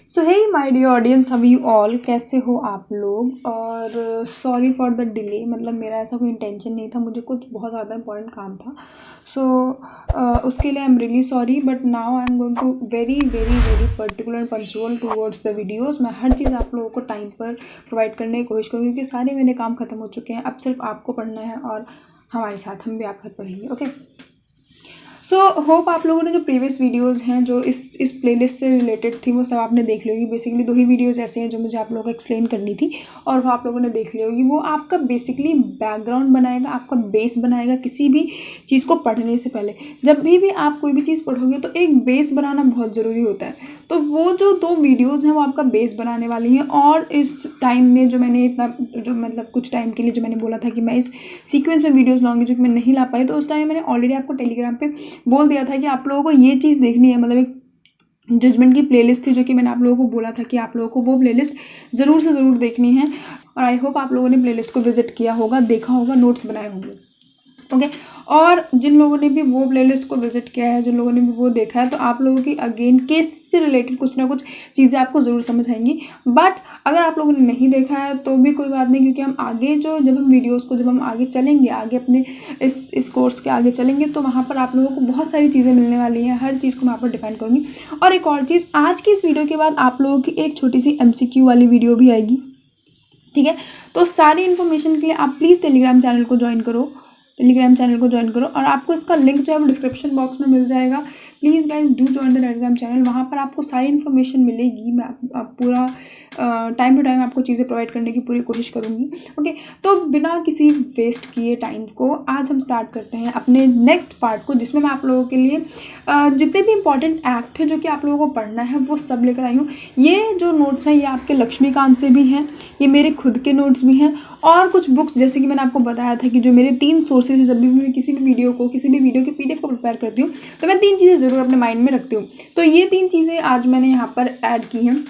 So hey my dear audience, how you all, कैसे हो आप लोग। और सॉरी फॉर द डिले, मतलब मेरा ऐसा कोई इंटेंशन नहीं था, मुझे कुछ बहुत ज़्यादा इंपॉर्टेंट काम था। सो उसके लिए I am really sorry, but now I am going to very very very particular and punctual towards the videos. मैं हर चीज़ आप लोगों को टाइम पर प्रोवाइड करने की कोशिश करूँगी, क्योंकि सारे मेरे काम ख़त्म हो चुके हैं। अब सिर्फ आपको पढ़ना है और हमारे साथ हम भी आपके साथ पढ़ेंगे। ओके, सो होप आप लोगों ने जो प्रीवियस वीडियोस हैं जो इस प्लेलिस्ट से रिलेटेड थी वो सब आपने देख ली होगी। बेसिकली 2 ही वीडियोस ऐसे हैं जो मुझे आप लोगों को एक्सप्लेन करनी थी और वो आप लोगों ने देख ली होगी। वो आपका बेसिकली बैकग्राउंड बनाएगा, आपका बेस बनाएगा किसी भी चीज़ को पढ़ने से पहले। जब भी आप कोई भी चीज़ पढ़ोगे तो एक बेस बनाना बहुत ज़रूरी होता है। तो वो जो 2 वीडियोज़ हैं वो आपका बेस बनाने वाली हैं। और इस टाइम में जो मैंने मतलब कुछ टाइम के लिए जो मैंने बोला था कि मैं इस सीक्वेंस में वीडियोज़ लाऊंगी, जो कि मैं नहीं ला पाई, तो उस टाइम मैंने ऑलरेडी आपको टेलीग्राम पे बोल दिया था कि आप लोगों को ये चीज़ देखनी है। मतलब एक जजमेंट की प्लेलिस्ट थी जो कि मैंने आप लोगों को बोला था कि आप लोगों को वो प्लेलिस्ट ज़रूर से ज़रूर देखनी है। और आई होप आप लोगों ने प्लेलिस्ट को विजिट किया होगा, देखा होगा, नोट्स बनाए होंगे। ओके, और जिन लोगों ने भी वो प्लेलिस्ट को विजिट किया है, जिन लोगों ने भी वो देखा है, तो आप लोगों की अगेन केस से रिलेटेड कुछ ना कुछ चीज़ें आपको ज़रूर समझ आएंगी। बट अगर आप लोगों ने नहीं देखा है तो भी कोई बात नहीं, क्योंकि हम आगे जब हम वीडियोज़ को जब हम आगे चलेंगे, आगे अपने इस कोर्स के आगे चलेंगे, तो वहाँ पर आप लोगों को बहुत सारी चीज़ें मिलने वाली हैं। हर चीज़ को मैं आप पर डिफाइन करूँगी। और एक और चीज़, आज की इस वीडियो के बाद आप लोगों की एक छोटी सी MCQ वाली वीडियो भी आएगी, ठीक है। तो सारी इन्फॉर्मेशन के लिए आप प्लीज़ टेलीग्राम चैनल को ज्वाइन करो, और आपको इसका लिंक जो है वो डिस्क्रिप्शन बॉक्स में मिल जाएगा। Please guys do join the Telegram channel, वहाँ पर आपको सारी इन्फॉर्मेशन मिलेगी। मैं आप पूरा टाइम टू टाइम आपको चीज़ें प्रोवाइड करने की पूरी कोशिश करूँगी। ओके, तो बिना किसी वेस्ट किए टाइम को आज हम स्टार्ट करते हैं अपने नेक्स्ट पार्ट को, जिसमें मैं आप लोगों के लिए जितने भी इंपॉर्टेंट एक्ट है जो कि आप लोगों को पढ़ना है वो सब लेकर आई हूँ। ये जो नोट्स हैं ये आपके लक्ष्मीकांत से भी हैं, ये मेरे खुद के नोट्स भी हैं, और कुछ बुक्स, जैसे कि मैंने आपको बताया था कि जो मेरे 3 सोर्सेज हैं। जब भी मैं किसी भी वीडियो की PDF को प्रिपेयर करती हूँ तो मैं 3 चीज़ें ज़रूर अपने माइंड में रखती हूँ। तो ये 3 चीज़ें आज मैंने यहाँ पर ऐड की हैं।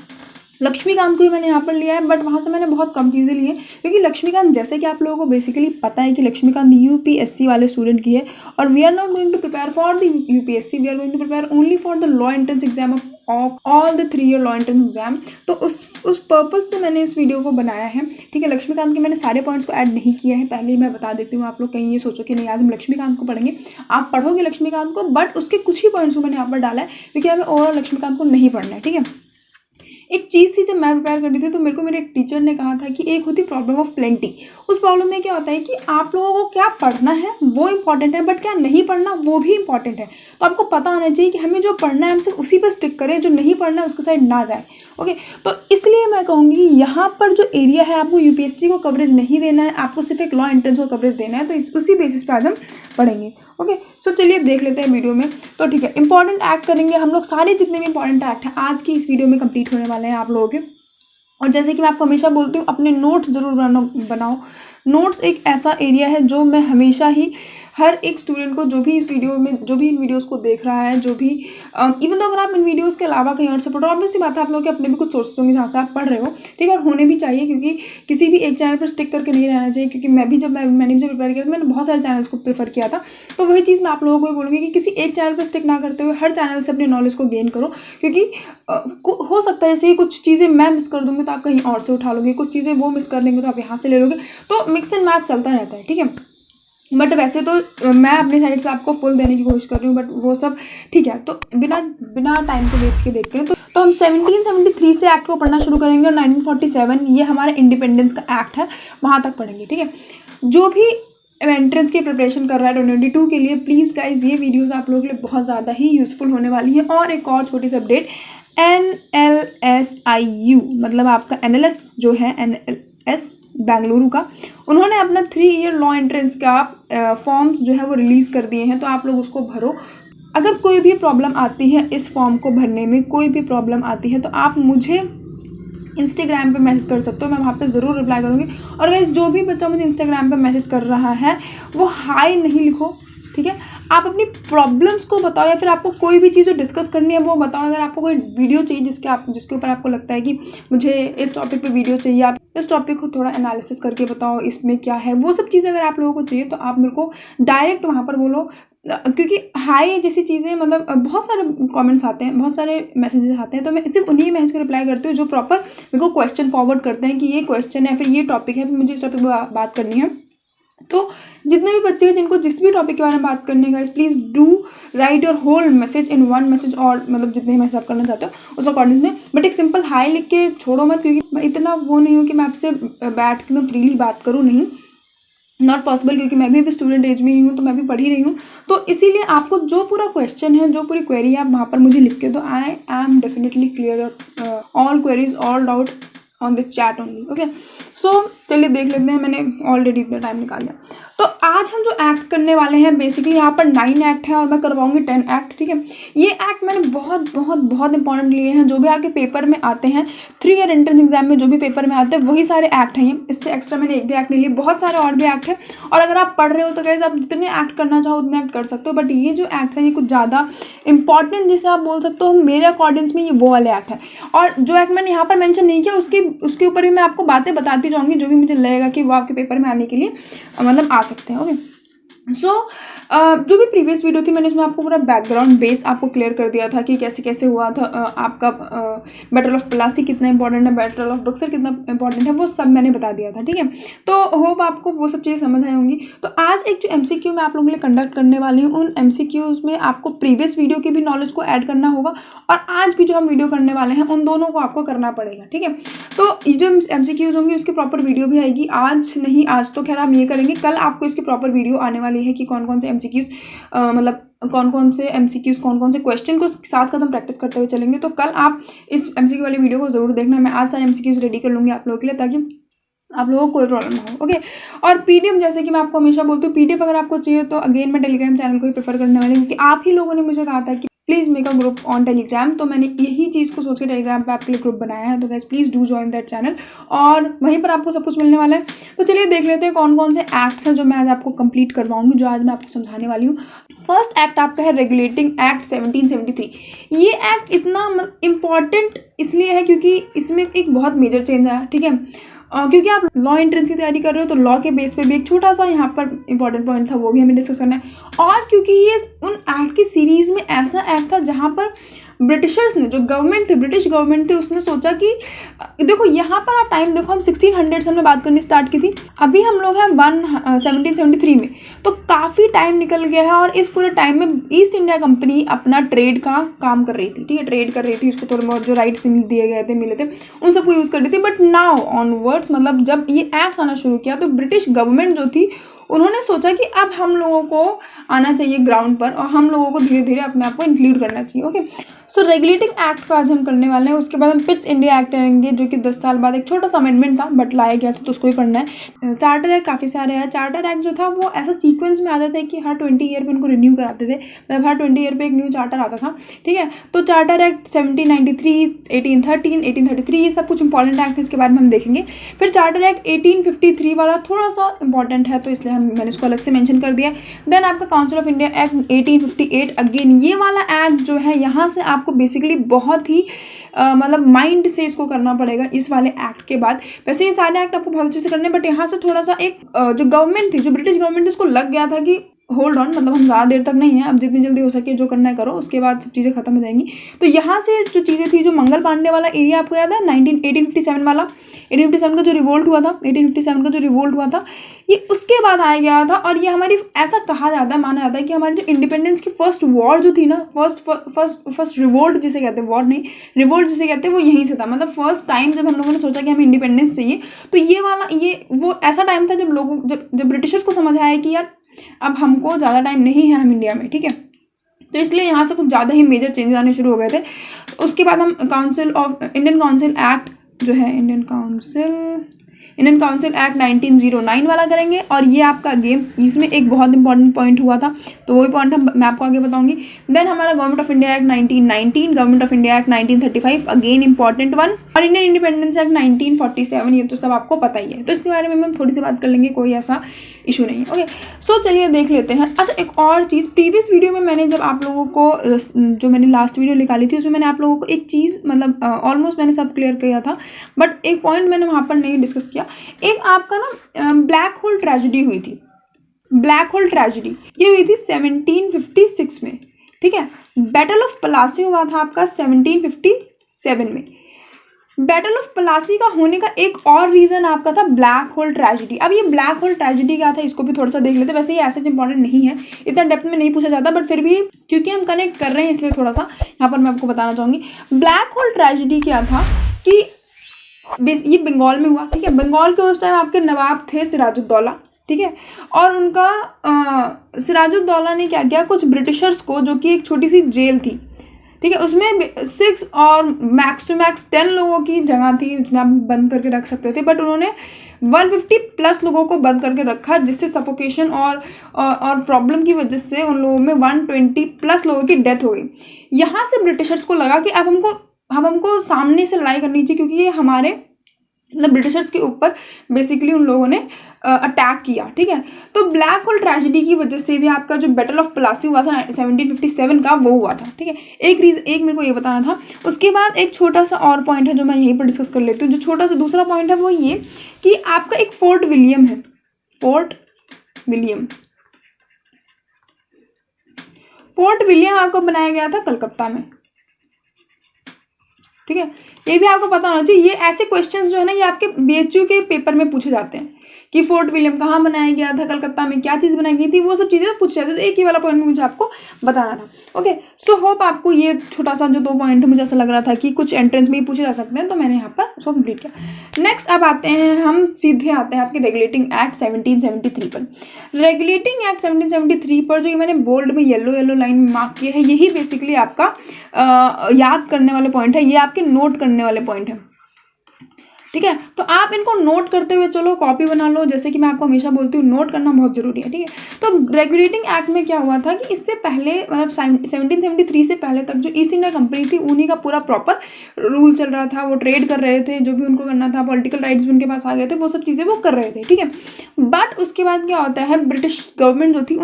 लक्ष्मीकांत को ही मैंने यहाँ पर लिया है, बट वहाँ से मैंने बहुत कम चीज़ें ली हैं, क्योंकि लक्ष्मीकांत, जैसे कि आप लोगों को बेसिकली पता है कि लक्ष्मीकांत UPSC वाले स्टूडेंट की है। और we are not going to prepare for the UPSC, we are going to prepare only for the law entrance exam of all the 3 year law entrance exam. तो उस पर्पज़ से मैंने इस वीडियो को बनाया है, ठीक है। लक्ष्मीकांत के मैंने सारे पॉइंट्स को ऐड नहीं किया है, पहले ही मैं बता देती हूँ। आप लोग कहीं ये सोचो कि नहीं आज हम लक्ष्मीकांत को पढ़ेंगे, आप पढ़ोगे लक्ष्मीकांत को, बट उसके कुछ ही पॉइंट्स को मैंने यहाँ पर डाला है, क्योंकि हमें ओवरऑल लक्ष्मीकांत को नहीं पढ़ना है, ठीक है। एक चीज़ थी, जब मैं प्रिपेयर कर रही थी तो मेरे को मेरे टीचर ने कहा था कि एक होती प्रॉब्लम ऑफ प्लेंटी। उस प्रॉब्लम में क्या होता है कि आप लोगों को क्या पढ़ना है वो इंपॉर्टेंट है, बट क्या नहीं पढ़ना वो भी इंपॉर्टेंट है। तो आपको पता होना चाहिए कि हमें जो पढ़ना है हम सिर्फ उसी पर स्टिक करें, जो नहीं पढ़ना है उसके साइड ना जाए। ओके, तो इसलिए मैं कहूँगी कि यहाँ पर जो एरिया है आपको UPSC को कवरेज नहीं देना है, आपको सिर्फ एक लॉ एंट्रेंस को कवरेज देना है। तो उसी बेसिस पर आज हम पढ़ेंगे। ओके, सो चलिए देख लेते हैं वीडियो में। तो ठीक है, इंपॉर्टेंट एक्ट करेंगे हम लोग, सारे जितने भी इंपॉर्टेंट एक्ट हैं आज की इस वीडियो में कंप्लीट होने वाले हैं आप लोगों के। और जैसे कि मैं आपको हमेशा बोलती हूँ, अपने नोट्स ज़रूर बनाओ। नोट्स एक ऐसा एरिया है जो मैं हमेशा ही हर एक स्टूडेंट को, जो भी इस वीडियो में, जो भी इन वीडियोस को देख रहा है, जो भी इवन तो अगर आप इन वीडियोस के अलावा कहीं और से पढ़ो, ऑब्वियसली बात है आप लोगों के अपने भी कुछ सोर्सेस होंगे जहाँ से आप पढ़ रहे हो, ठीक है। और होने भी चाहिए, क्योंकि किसी भी एक चैनल पर स्टिक करके नहीं रहना चाहिए। क्योंकि मैंने भी जब प्रिपेयर किया था मैंने बहुत सारे चैनल्स को प्रेफर किया था। तो वही चीज़ मैं आप लोगों को बोलूँगी कि किसी एक चैनल पर स्टिक ना करते हुए हर चैनल से अपने नॉलेज को गेन करो, क्योंकि हो सकता है जैसे ही कुछ चीज़ें मैं मिस कर दूँगी तो आप कहीं और से उठा लोगे, कुछ चीज़ें वो मिस कर लेंगे तो आप यहाँ से ले लोगे। तो मिक्स एंड मैच चलता रहता है, ठीक है। बट वैसे तो मैं अपनी साइड से आपको फुल देने की कोशिश कर रही हूँ, बट वो सब ठीक है। तो बिना टाइम को वेस्ट के देखते हैं। तो हम 1773 से एक्ट को पढ़ना शुरू करेंगे, और 1947 ये हमारा इंडिपेंडेंस का एक्ट है, वहाँ तक पढ़ेंगे, ठीक है। जो भी एंट्रेंस की प्रिपरेशन कर रहा है 2022 के लिए, प्लीज़ गाइज ये वीडियोस आप लोगों के लिए बहुत ज़्यादा ही यूज़फुल होने वाली है। और एक और छोटी सी अपडेट, NLSIU मतलब आपका NLS जो है, NLS बेंगलुरु का, उन्होंने अपना 3 ईयर लॉ एंट्रेंस का फॉर्म्स जो है वो रिलीज़ कर दिए हैं। तो आप लोग उसको भरो। अगर कोई भी प्रॉब्लम आती है इस फॉर्म को भरने में, कोई भी प्रॉब्लम आती है, तो आप मुझे इंस्टाग्राम पे मैसेज कर सकते हो, मैं वहाँ पे ज़रूर रिप्लाई करूँगी। और गाइस जो भी बच्चा मुझे इंस्टाग्राम पे मैसेज कर रहा है वो हाय नहीं लिखो, ठीक है। आप अपनी प्रॉब्लम्स को बताओ, या फिर आपको कोई भी चीज़ जो डिस्कस करनी है वो बताओ। अगर आपको कोई वीडियो चाहिए जिसके ऊपर आपको लगता है कि मुझे इस टॉपिक पे वीडियो चाहिए, आप इस टॉपिक को थोड़ा एनालिसिस करके बताओ, इसमें क्या है, वो सब चीज़ें अगर आप लोगों को चाहिए तो आप मेरे को डायरेक्ट वहाँ पर बोलो। क्योंकि हाय जैसी चीज़ें मतलब बहुत सारे कमेंट्स आते हैं, बहुत सारे मैसेजेस आते हैं, तो मैं सिर्फ उन्हीं मैसेज को रिप्लाई करती हूँ जो प्रॉपर मेरे को क्वेश्चन फॉरवर्ड करते हैं कि ये क्वेश्चन है, फिर ये टॉपिक है, फिर मुझे इस टॉपिक पर बात करनी है। तो जितने भी बच्चे हैं जिनको जिस भी टॉपिक के बारे में बात करने का, please do write your whole message in one message, और मतलब जितने मैसेज आप करना चाहते हो उस अकॉर्डिंग में, बट एक सिंपल हाई लिख के छोड़ो मत, क्योंकि मैं इतना वो नहीं हूँ कि मैं आपसे बैठ के एकदम फ्रीली बात करूँ, नहीं, नॉट पॉसिबल, क्योंकि मैं भी स्टूडेंट एज में ही हूँ, तो मैं भी पढ़ ही रही हूँ। तो इसीलिए आपको जो पूरा क्वेश्चन है, जो पूरी क्वेरी है, आप वहाँ पर मुझे लिख के दो। I am definitely clear all queries, all doubt on this chat only. Okay, so चलिए देख लेते हैं, मैंने ऑलरेडी इतना टाइम निकाल लिया। तो आज हम जो एक्ट्स करने वाले हैं, बेसिकली यहाँ पर 9 एक्ट है और मैं करवाऊंगी 10 एक्ट, ठीक है। ये एक्ट मैंने बहुत बहुत बहुत इंपॉर्टेंट लिए हैं, जो भी आके पेपर में आते हैं, 3 ईयर एंट्रेंस एग्जाम में जो भी पेपर में आते हैं वही सारे एक्ट हैं ये, इससे एक्स्ट्रा मैंने एक भी एक्ट नहीं लिए। बहुत सारे और भी एक्ट है, और अगर आप पढ़ रहे हो तो गाइस आप जितने एक्ट करना चाहो उतने एक्ट कर सकते हो, बट ये जो एक्ट है ये कुछ ज़्यादा इंपॉर्टेंट, जैसे आप बोल सकते हो मेरे अकॉर्डिंग्स में ये वो वाले एक्ट है। और जो एक्ट मैंने यहाँ पर मेंशन नहीं किया उसके ऊपर भी मैं आपको बातें बताती जाऊँगी, जो भी मुझे लगेगा कि वो आपके पेपर में आने के लिए मतलब आ सकते हैं। ओके, सो जो भी प्रीवियस वीडियो थी मैंने इसमें आपको पूरा बैकग्राउंड बेस आपको क्लियर कर दिया था कि कैसे कैसे हुआ था, आपका बैटल ऑफ प्लासी कितना इंपॉर्टेंट है, बैटल ऑफ बक्सर कितना इंपॉर्टेंट है, वो सब मैंने बता दिया था, ठीक है। तो होप आपको वो सब चीज़ें समझ आई होंगी। तो आज एक जो MCQ मैं आप लोगों के लिए कंडक्ट करने वाली हूँ, उन MCQs में आपको प्रीवियस वीडियो की भी नॉलेज को ऐड करना होगा, और आज भी जो हम वीडियो करने वाले हैं उन दोनों को आपको करना पड़ेगा, ठीक है। तो ये जो MCQs होंगी उसकी प्रॉपर वीडियो भी आएगी, आज नहीं, आज तो खैर हम ये करेंगे, कल आपको इसकी प्रॉपर वीडियो आने वाली है कि कौन कौन से MCQs मतलब कौन कौन से MCQs कौन कौन से क्वेश्चन को साथ कदम प्रैक्टिस करते हुए चलेंगे। तो कल आप इस MCQ वाली वीडियो को जरूर देखना। मैं आज सारे MCQs रेडी कर लूँगी आप लोगों के लिए, ताकि आप लोगों को कोई प्रॉब्लम ना हो। ओके, और PDF जैसे कि मैं आपको हमेशा बोलती हूँ, PDF अगर आपको चाहिए तो अगेन मैं टेलीग्राम चैनल को ही प्रेफर करने वाली हूँ, क्योंकि आप ही लोगों ने मुझे कहा था कि please make a group on Telegram, तो मैंने यही चीज़ को सोच के टेलीग्राम पे आपके लिए ग्रुप बनाया है। तो guys please do join that channel, और वहीं पर आपको सब कुछ मिलने वाला है। तो चलिए देख लेते हैं कौन कौन से एक्ट्स हैं जो मैं आज आपको कंप्लीट करवाऊंगी, जो आज मैं आपको समझाने वाली हूँ। फर्स्ट एक्ट आपका है रेगुलेटिंग एक्ट 1773। ये एक्ट इतना इम्पॉर्टेंट इसलिए है क्योंकि इसमें एक बहुत मेजर चेंज आया, ठीक है। क्योंकि आप लॉ एंट्रेंस की तैयारी कर रहे हो, तो लॉ के बेस पे भी एक छोटा सा यहाँ पर इंपॉर्टेंट पॉइंट था, वो भी हमें डिस्कस करना है। और क्योंकि ये उन एक्ट की सीरीज में ऐसा एक्ट था जहाँ पर ब्रिटिशर्स ने, जो गवर्नमेंट थी, ब्रिटिश गवर्नमेंट थी, उसने सोचा कि देखो यहाँ पर आप टाइम देखो, हम 1600 से हमने बात करनी स्टार्ट की थी, अभी हम लोग हैं 1773 में, तो काफ़ी टाइम निकल गया है। और इस पूरे टाइम में ईस्ट इंडिया कंपनी अपना ट्रेड का काम कर रही थी, ठीक है, ट्रेड कर रही थी, उसको थोड़े बहुत जो राइट्स दिए गए थे, मिले थे, उन सबको यूज़ कर रही थी। बट नाउ ऑनवर्ड्स, मतलब जब ये एक्ट आना शुरू किया, तो ब्रिटिश गवर्नमेंट जो थी उन्होंने सोचा कि अब हम लोगों को आना चाहिए ग्राउंड पर, और हम लोगों को धीरे धीरे अपने आप को इंक्लूड करना चाहिए। ओके, सो रेगुलेटिंग एक्ट का आज हम करने वाले हैं। उसके बाद हम पिट्स इंडिया एक्ट करेंगे, जो कि 10 साल बाद एक छोटा सा अमेंडमेंट था, बट लाया गया था, तो उसको ही पढ़ना है। चार्टर एक्ट काफ़ी सारे हैं। चार्टर एक्ट जो था वो ऐसा सीक्वेंस में आता था कि हर 20 ईयर पे उनको रिन्यू कराते थे, मतलब हर 20 ईयर पे एक न्यू चार्टर आता था, ठीक है। तो चार्टर एक्ट 1793, 1813, 1833, ये सब कुछ इंपॉर्टेंट एक्ट है, इसके बारे में हम देखेंगे। फिर चार्टर एक्ट 1853 वाला थोड़ा सा इंपॉर्टेंट है, तो इसलिए मैंने इसको अलग से मेंशन कर दिया। देन आपका council of India act 1858, again ये वाला एक्ट जो है, यहाँ से आपको बेसिकली बहुत ही मतलब माइंड से इसको करना पड़ेगा इस वाले एक्ट के बाद। वैसे ये सारे एक्ट आपको बहुत अच्छे से करने, बट यहाँ से थोड़ा सा एक जो गवर्नमेंट थी, जो ब्रिटिश गवर्नमेंट थी, उसको लग गया था कि होल्ड ऑन, मतलब हम ज़्यादा देर तक नहीं है, अब जितनी जल्दी हो सके जो करना है करो, उसके बाद सब चीज़ें खत्म हो जाएंगी। तो यहाँ से जो चीज़ें थी, जो मंगल पांडे वाला एरिया आपको याद है, 1857 वाला, 1857 का जो रिवोल्ट हुआ था, 1857 का जो रिवोल्ट हुआ था, ये उसके बाद आया गया था। और ये हमारी, ऐसा कहा जाता है, माना जाता है कि हमारी जो इंडिपेंडेंस की फर्स्ट वॉर जो थी ना, फर्स्ट रिवोल्ट जिसे कहते हैं, वॉर नहीं, रिवोल्ट जिसे कहते हैं, वो यहीं से था। मतलब फर्स्ट टाइम जब हम लोगों ने सोचा कि हमें इंडिपेंडेंस चाहिए, तो ये वाला, ये वो ऐसा टाइम था जब ब्रिटिशर्स को समझ आया कि यार अब हमको ज़्यादा टाइम नहीं है हम इंडिया में, ठीक है। तो इसलिए यहाँ से कुछ ज़्यादा ही मेजर चेंजेस आने शुरू हो गए थे। उसके बाद हम इंडियन काउंसिल एक्ट जो है, इंडियन काउंसिल एक्ट 1909 वाला करेंगे। और ये आपका अगेन इसमें एक बहुत इंपॉर्टेंट पॉइंट हुआ था, तो वही पॉइंट मैं आपको आगे बताऊंगी। देन हमारा government of India act 1919, government of India act 1935, again important one, और इंडियन इंडिपेंडेंस एक्ट 1947, ये तो सब आपको पता ही है, तो इसके बारे में हम थोड़ी सी बात कर लेंगे, कोई ऐसा इशू नहीं है। ओके, सो चलिए देख लेते हैं। अच्छा, एक और चीज़, प्रीवियस वीडियो में मैंने जब आप लोगों को, जो मैंने लास्ट वीडियो निकाली थी, उसमें मैंने आप लोगों को एक चीज़, मतलब ऑलमोस्ट मैंने सब क्लियर किया था, बट एक पॉइंट मैंने वहाँ पर नहीं डिस्कस किया। एक आपका ना ब्लैक होल ट्रेजेडी हुई थी, ब्लैक होल ट्रेजेडी, ये हुई थी 1756 में, ठीक है। बैटल ऑफ प्लासी हुआ था आपका 1757 में। बैटल ऑफ प्लासी का होने का एक और रीजन आपका था ब्लैक होल ट्रेजेडी। अब ये ब्लैक होल ट्रेजेडी क्या था, इसको भी थोड़ा सा देख लेते हैं। वैसे ये ऐसे इंपॉर्टेंट नहीं है, इतना डेप्थ में नहीं पूछा जाता, बट फिर भी क्योंकि हम कनेक्ट कर रहे हैं इसलिए थोड़ा सा यहाँ पर मैं आपको बताना चाहूँगी। ब्लैक होल ट्रेजेडी क्या था कि ये बंगाल में हुआ, ठीक है। बंगाल के उस टाइम आपके नवाब थे सिराजुद्दौला, ठीक है। और उनका सिराजुद्दौला ने क्या किया, कुछ ब्रिटिशर्स को, जो कि एक छोटी सी जेल थी, ठीक है, उसमें 6 और मैक्स टू मैक्स 10 लोगों की जगह थी, उसमें आप बंद करके रख सकते थे, बट उन्होंने 150 प्लस लोगों को बंद करके रखा, जिससे सफोकेशन और प्रॉब्लम की वजह से उन लोगों में 120 प्लस लोगों की डेथ हो गई। यहाँ से ब्रिटिशर्स को लगा कि अब हमको सामने से लड़ाई करनी चाहिए, क्योंकि ये हमारे मतलब ब्रिटिशर्स के ऊपर बेसिकली उन लोगों ने अटैक किया, ठीक है। तो ब्लैक होल ट्रेजेडी की वजह से भी आपका जो बैटल ऑफ प्लासी हुआ था 1757 का, वो हुआ था, ठीक है। एक मेरे को ये बताना था। उसके बाद एक छोटा सा और पॉइंट है जो मैं यहीं पर डिस्कस कर लेती हूँ। जो छोटा सा दूसरा पॉइंट है वो ये कि आपका एक फोर्ट विलियम है, फोर्ट विलियम आपको बनाया गया था कलकत्ता में, ठीक है। ये भी आपको पता होना चाहिए। ये ऐसे क्वेश्चंस जो है ना, ये आपके बीएचयू के पेपर में पूछे जाते हैं कि फोर्ट विलियम कहाँ बनाया गया था, कलकत्ता में क्या चीज़ बनाई गई थी, वो सब चीज़ें पूछे जाते थे। एक ही वाला पॉइंट में मुझे आपको बताना था। ओके, सो होप आपको ये छोटा सा जो 2 पॉइंट थे, मुझे ऐसा लग रहा था कि कुछ एंट्रेंस में ही पूछे जा सकते हैं, तो मैंने यहाँ पर उसको कंप्लीट किया। नेक्स्ट अब आते हैं, हम सीधे आते हैं आपके रेगुलेटिंग एक्ट 1773 पर। रेगुलेटिंग एक्ट 1773 पर जो ये मैंने बोल्ड में येलो लाइन में मार्क किया है, यही बेसिकली आपका याद करने वाले पॉइंट है, ये आपके नोट करने वाले पॉइंट है, ठीक है। तो आप इनको नोट करते हुए चलो, कॉपी बना लो, जैसे कि मैं आपको हमेशा बोलती हूँ, नोट करना बहुत जरूरी है, ठीक है। तो रेगुलेटिंग एक्ट में क्या हुआ था कि इससे पहले मतलब 1773 से पहले तक जो ईस्ट इंडिया कंपनी थी, उन्हीं का पूरा प्रॉपर रूल चल रहा था। वो ट्रेड कर रहे थे, जो भी उनको करना था, पॉलिटिकल राइट्स भी उनके पास आ गए थे, वो सब चीज़ें वो कर रहे थे, ठीक है। बट उसके बाद क्या होता है, ब्रिटिश गवर्नमेंट जो थी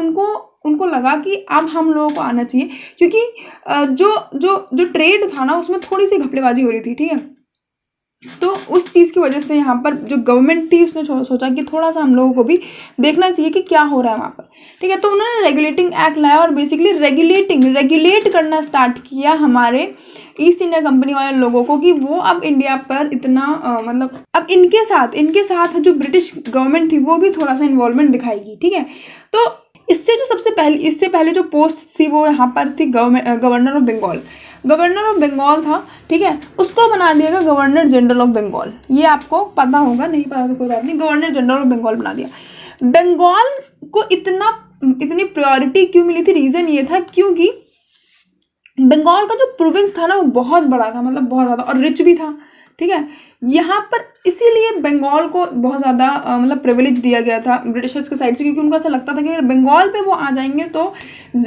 उनको लगा कि अब हम लोगों को आना चाहिए, क्योंकि जो ट्रेड था ना, उसमें थोड़ी सी घपलेबाजी हो रही थी, ठीक है। तो उस चीज़ की वजह से यहाँ पर जो गवर्नमेंट थी उसने सोचा कि थोड़ा सा हम लोगों को भी देखना चाहिए कि क्या हो रहा है वहाँ पर, ठीक है। तो उन्होंने रेगुलेटिंग एक्ट लाया और बेसिकली रेगुलेट करना स्टार्ट किया हमारे ईस्ट इंडिया कंपनी वाले लोगों को, कि वो अब इंडिया पर इतना मतलब अब इनके साथ जो ब्रिटिश गवर्नमेंट थी वो भी थोड़ा सा इन्वॉल्वमेंट दिखाएगी, ठीक है। तो इससे पहले जो पोस्ट थी वो यहाँ पर थी गवर्नर ऑफ बंगाल था, ठीक है। उसको बना दिया गया गवर्नर जनरल ऑफ बंगाल। ये आपको पता होगा, नहीं पता तो कोई बात नहीं, गवर्नर जनरल ऑफ बंगाल बना दिया। बंगाल को इतनी प्रायोरिटी क्यों मिली थी, रीजन ये था क्योंकि बंगाल का जो प्रोविंस था ना, वो बहुत बड़ा था, मतलब बहुत ज़्यादा, और रिच भी था, ठीक है। यहाँ पर इसीलिए बंगाल को बहुत ज़्यादा मतलब प्रिविलेज दिया गया था ब्रिटिशर्स के साइड से, क्योंकि उनको ऐसा लगता था कि अगर बंगाल पे वो आ जाएंगे तो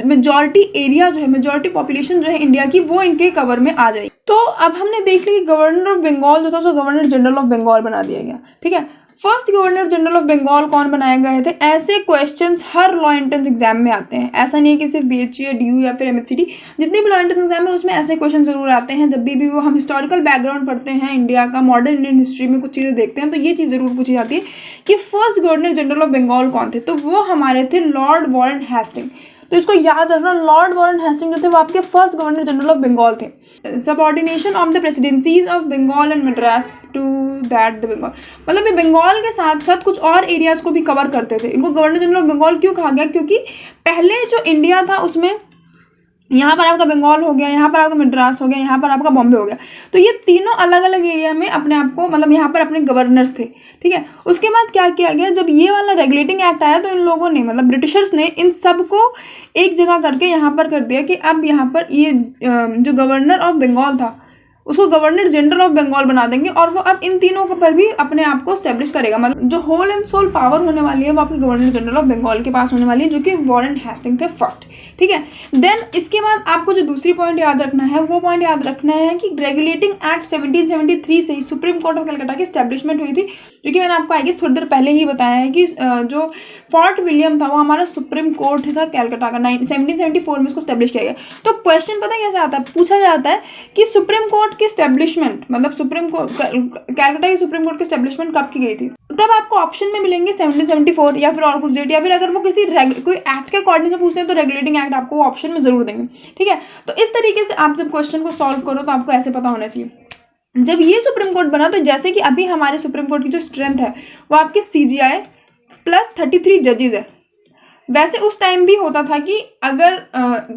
मेजॉरिटी पॉपुलेशन जो है इंडिया की, वो इनके कवर में आ जाएगी। तो अब हमने देख लिया कि गवर्नर ऑफ बंगाल जो था सो गवर्नर जनरल ऑफ बंगाल बना दिया गया, ठीक है। First governor general of Bengal कौन बनाए गए थे? ऐसे क्वेश्चंस हर लॉ एंट्रेंस एग्जाम में आते हैं, ऐसा नहीं है कि सिर्फ बीएचयू या डीयू या फिर एमएचसीटी, जितने भी लॉ एंट्रेंस एग्जाम है उसमें ऐसे क्वेश्चन जरूर आते हैं। जब भी वो हम हिस्टोरिकल बैकग्राउंड पढ़ते हैं इंडिया का, मॉडर्न इंडियन हिस्ट्री में कुछ चीज़ें देखते हैं, तो ये चीज़ जरूर पूछी जाती है कि first governor general of Bengal कौन थे। तो वो हमारे थे लॉर्ड वॉरेन हेस्टिंग। तो इसको याद रखना, लॉर्ड वॉरेन हेस्टिंग जो थे वो आपके first governor general of Bengal थे। Subordination of the presidencies of Bengal and Madras to that the Bengal, मतलब ये बंगाल के साथ साथ कुछ और एरियाज को भी कवर करते थे। इनको गवर्नर जनरल ऑफ बंगाल क्यों कहा गया? क्योंकि पहले जो इंडिया था उसमें यहाँ पर आपका बंगाल हो गया, यहाँ पर आपका मद्रास हो गया, यहाँ पर आपका बॉम्बे हो गया, तो ये तीनों अलग अलग एरिया में अपने आप को मतलब यहाँ पर अपने गवर्नर्स थे, ठीक है। उसके बाद क्या किया गया, जब ये वाला रेगुलेटिंग एक्ट आया तो इन लोगों ने मतलब ब्रिटिशर्स ने इन सब को एक जगह करके यहाँ पर कर दिया कि अब यहाँ पर ये जो गवर्नर ऑफ बंगाल था उसको गवर्नर जनरल ऑफ बंगाल बना देंगे, और वो अब इन तीनों के पर भी अपने आप को स्टैब्लिश करेगा। मतलब जो होल एंड सोल पावर होने वाली है वो आपके गवर्नर जनरल ऑफ बंगाल के पास होने वाली है, जो कि वॉरेन हेस्टिंग थे फर्स्ट, ठीक है। देन इसके बाद आपको जो दूसरी पॉइंट याद रखना है वो पॉइंट याद रखना है कि रेगुलेटिंग एक्ट 1773 से ही सुप्रीम कोर्ट ऑफ कलकत्ता की स्टैब्लिशमेंट हुई थी, जो कि मैंने आपको आई गेस थोड़ी देर पहले ही बताया है कि जो फोर्ट विलियम था वो हमारा सुप्रीम कोर्ट था कलकत्ता का, 1774 में इसको स्टैब्लिश किया गया। तो क्वेश्चन पता है कैसे आता है, पूछा जाता है कि सुप्रीम कोर्ट कोर्ट की स्टैब्लिशमेंट, मतलब सुप्रीम कोर्ट, कैलकाटा की सुप्रीम कोर्ट की स्टैब्लिशमेंट कब की गई थी, तब आपको ऑप्शन में मिलेंगे 1774 या फिर और कुछ डेट, या फिर अगर वो किसी कोई एक्ट के अकॉर्डिंग से पूछते हैं तो रेगुलेटिंग एक्ट आपको वो ऑप्शन में जरूर देंगे। ठीक है, तो इस तरीके से आप जब क्वेश्चन को सॉल्व करो तो आपको ऐसे पता होना चाहिए। जब ये सुप्रीम कोर्ट बना तो जैसे कि अभी हमारे सुप्रीम कोर्ट की जो स्ट्रेंथ है वो आपकी CGI प्लस 33 जजेज है, वैसे उस टाइम भी होता था कि अगर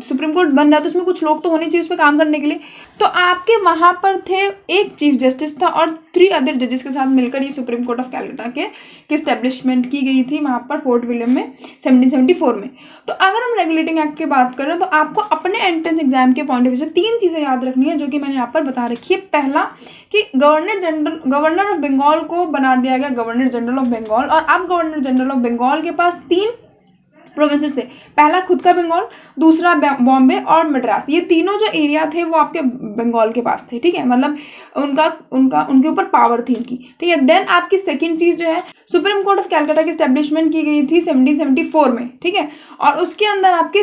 सुप्रीम कोर्ट बन रहा है तो उसमें कुछ लोग तो होने चाहिए उस पर काम करने के लिए, तो आपके वहाँ पर थे एक चीफ जस्टिस था और 3 अदर जजेस के साथ मिलकर ये सुप्रीम कोर्ट ऑफ कैलकाटा की इस्टेब्लिशमेंट की गई थी वहाँ पर फोर्ट विलियम में 1774 में। तो अगर हम रेगुलेटिंग एक्ट की बात करें तो आपको अपने एंट्रेंस एग्जाम के पॉइंट ऑफ व्यू से 3 चीज़ें याद रखनी है जो कि मैंने यहाँ पर बता रखी है। पहला कि गवर्नर ऑफ बंगाल को बना दिया गया गवर्नर जनरल ऑफ बंगाल, और अब गवर्नर जनरल ऑफ बंगाल के पास 3 प्रोविंसेस थे, पहला खुद का बंगाल, दूसरा बॉम्बे और मद्रास, ये तीनों जो एरिया थे वो आपके बंगाल के पास थे। ठीक है, मतलब उनके ऊपर पावर थी इनकी। ठीक है, देन आपकी सेकंड चीज जो है सुप्रीम कोर्ट ऑफ कैलकाटा की स्टैब्लिशमेंट की गई थी 1774 में। ठीक है, और उसके अंदर आपके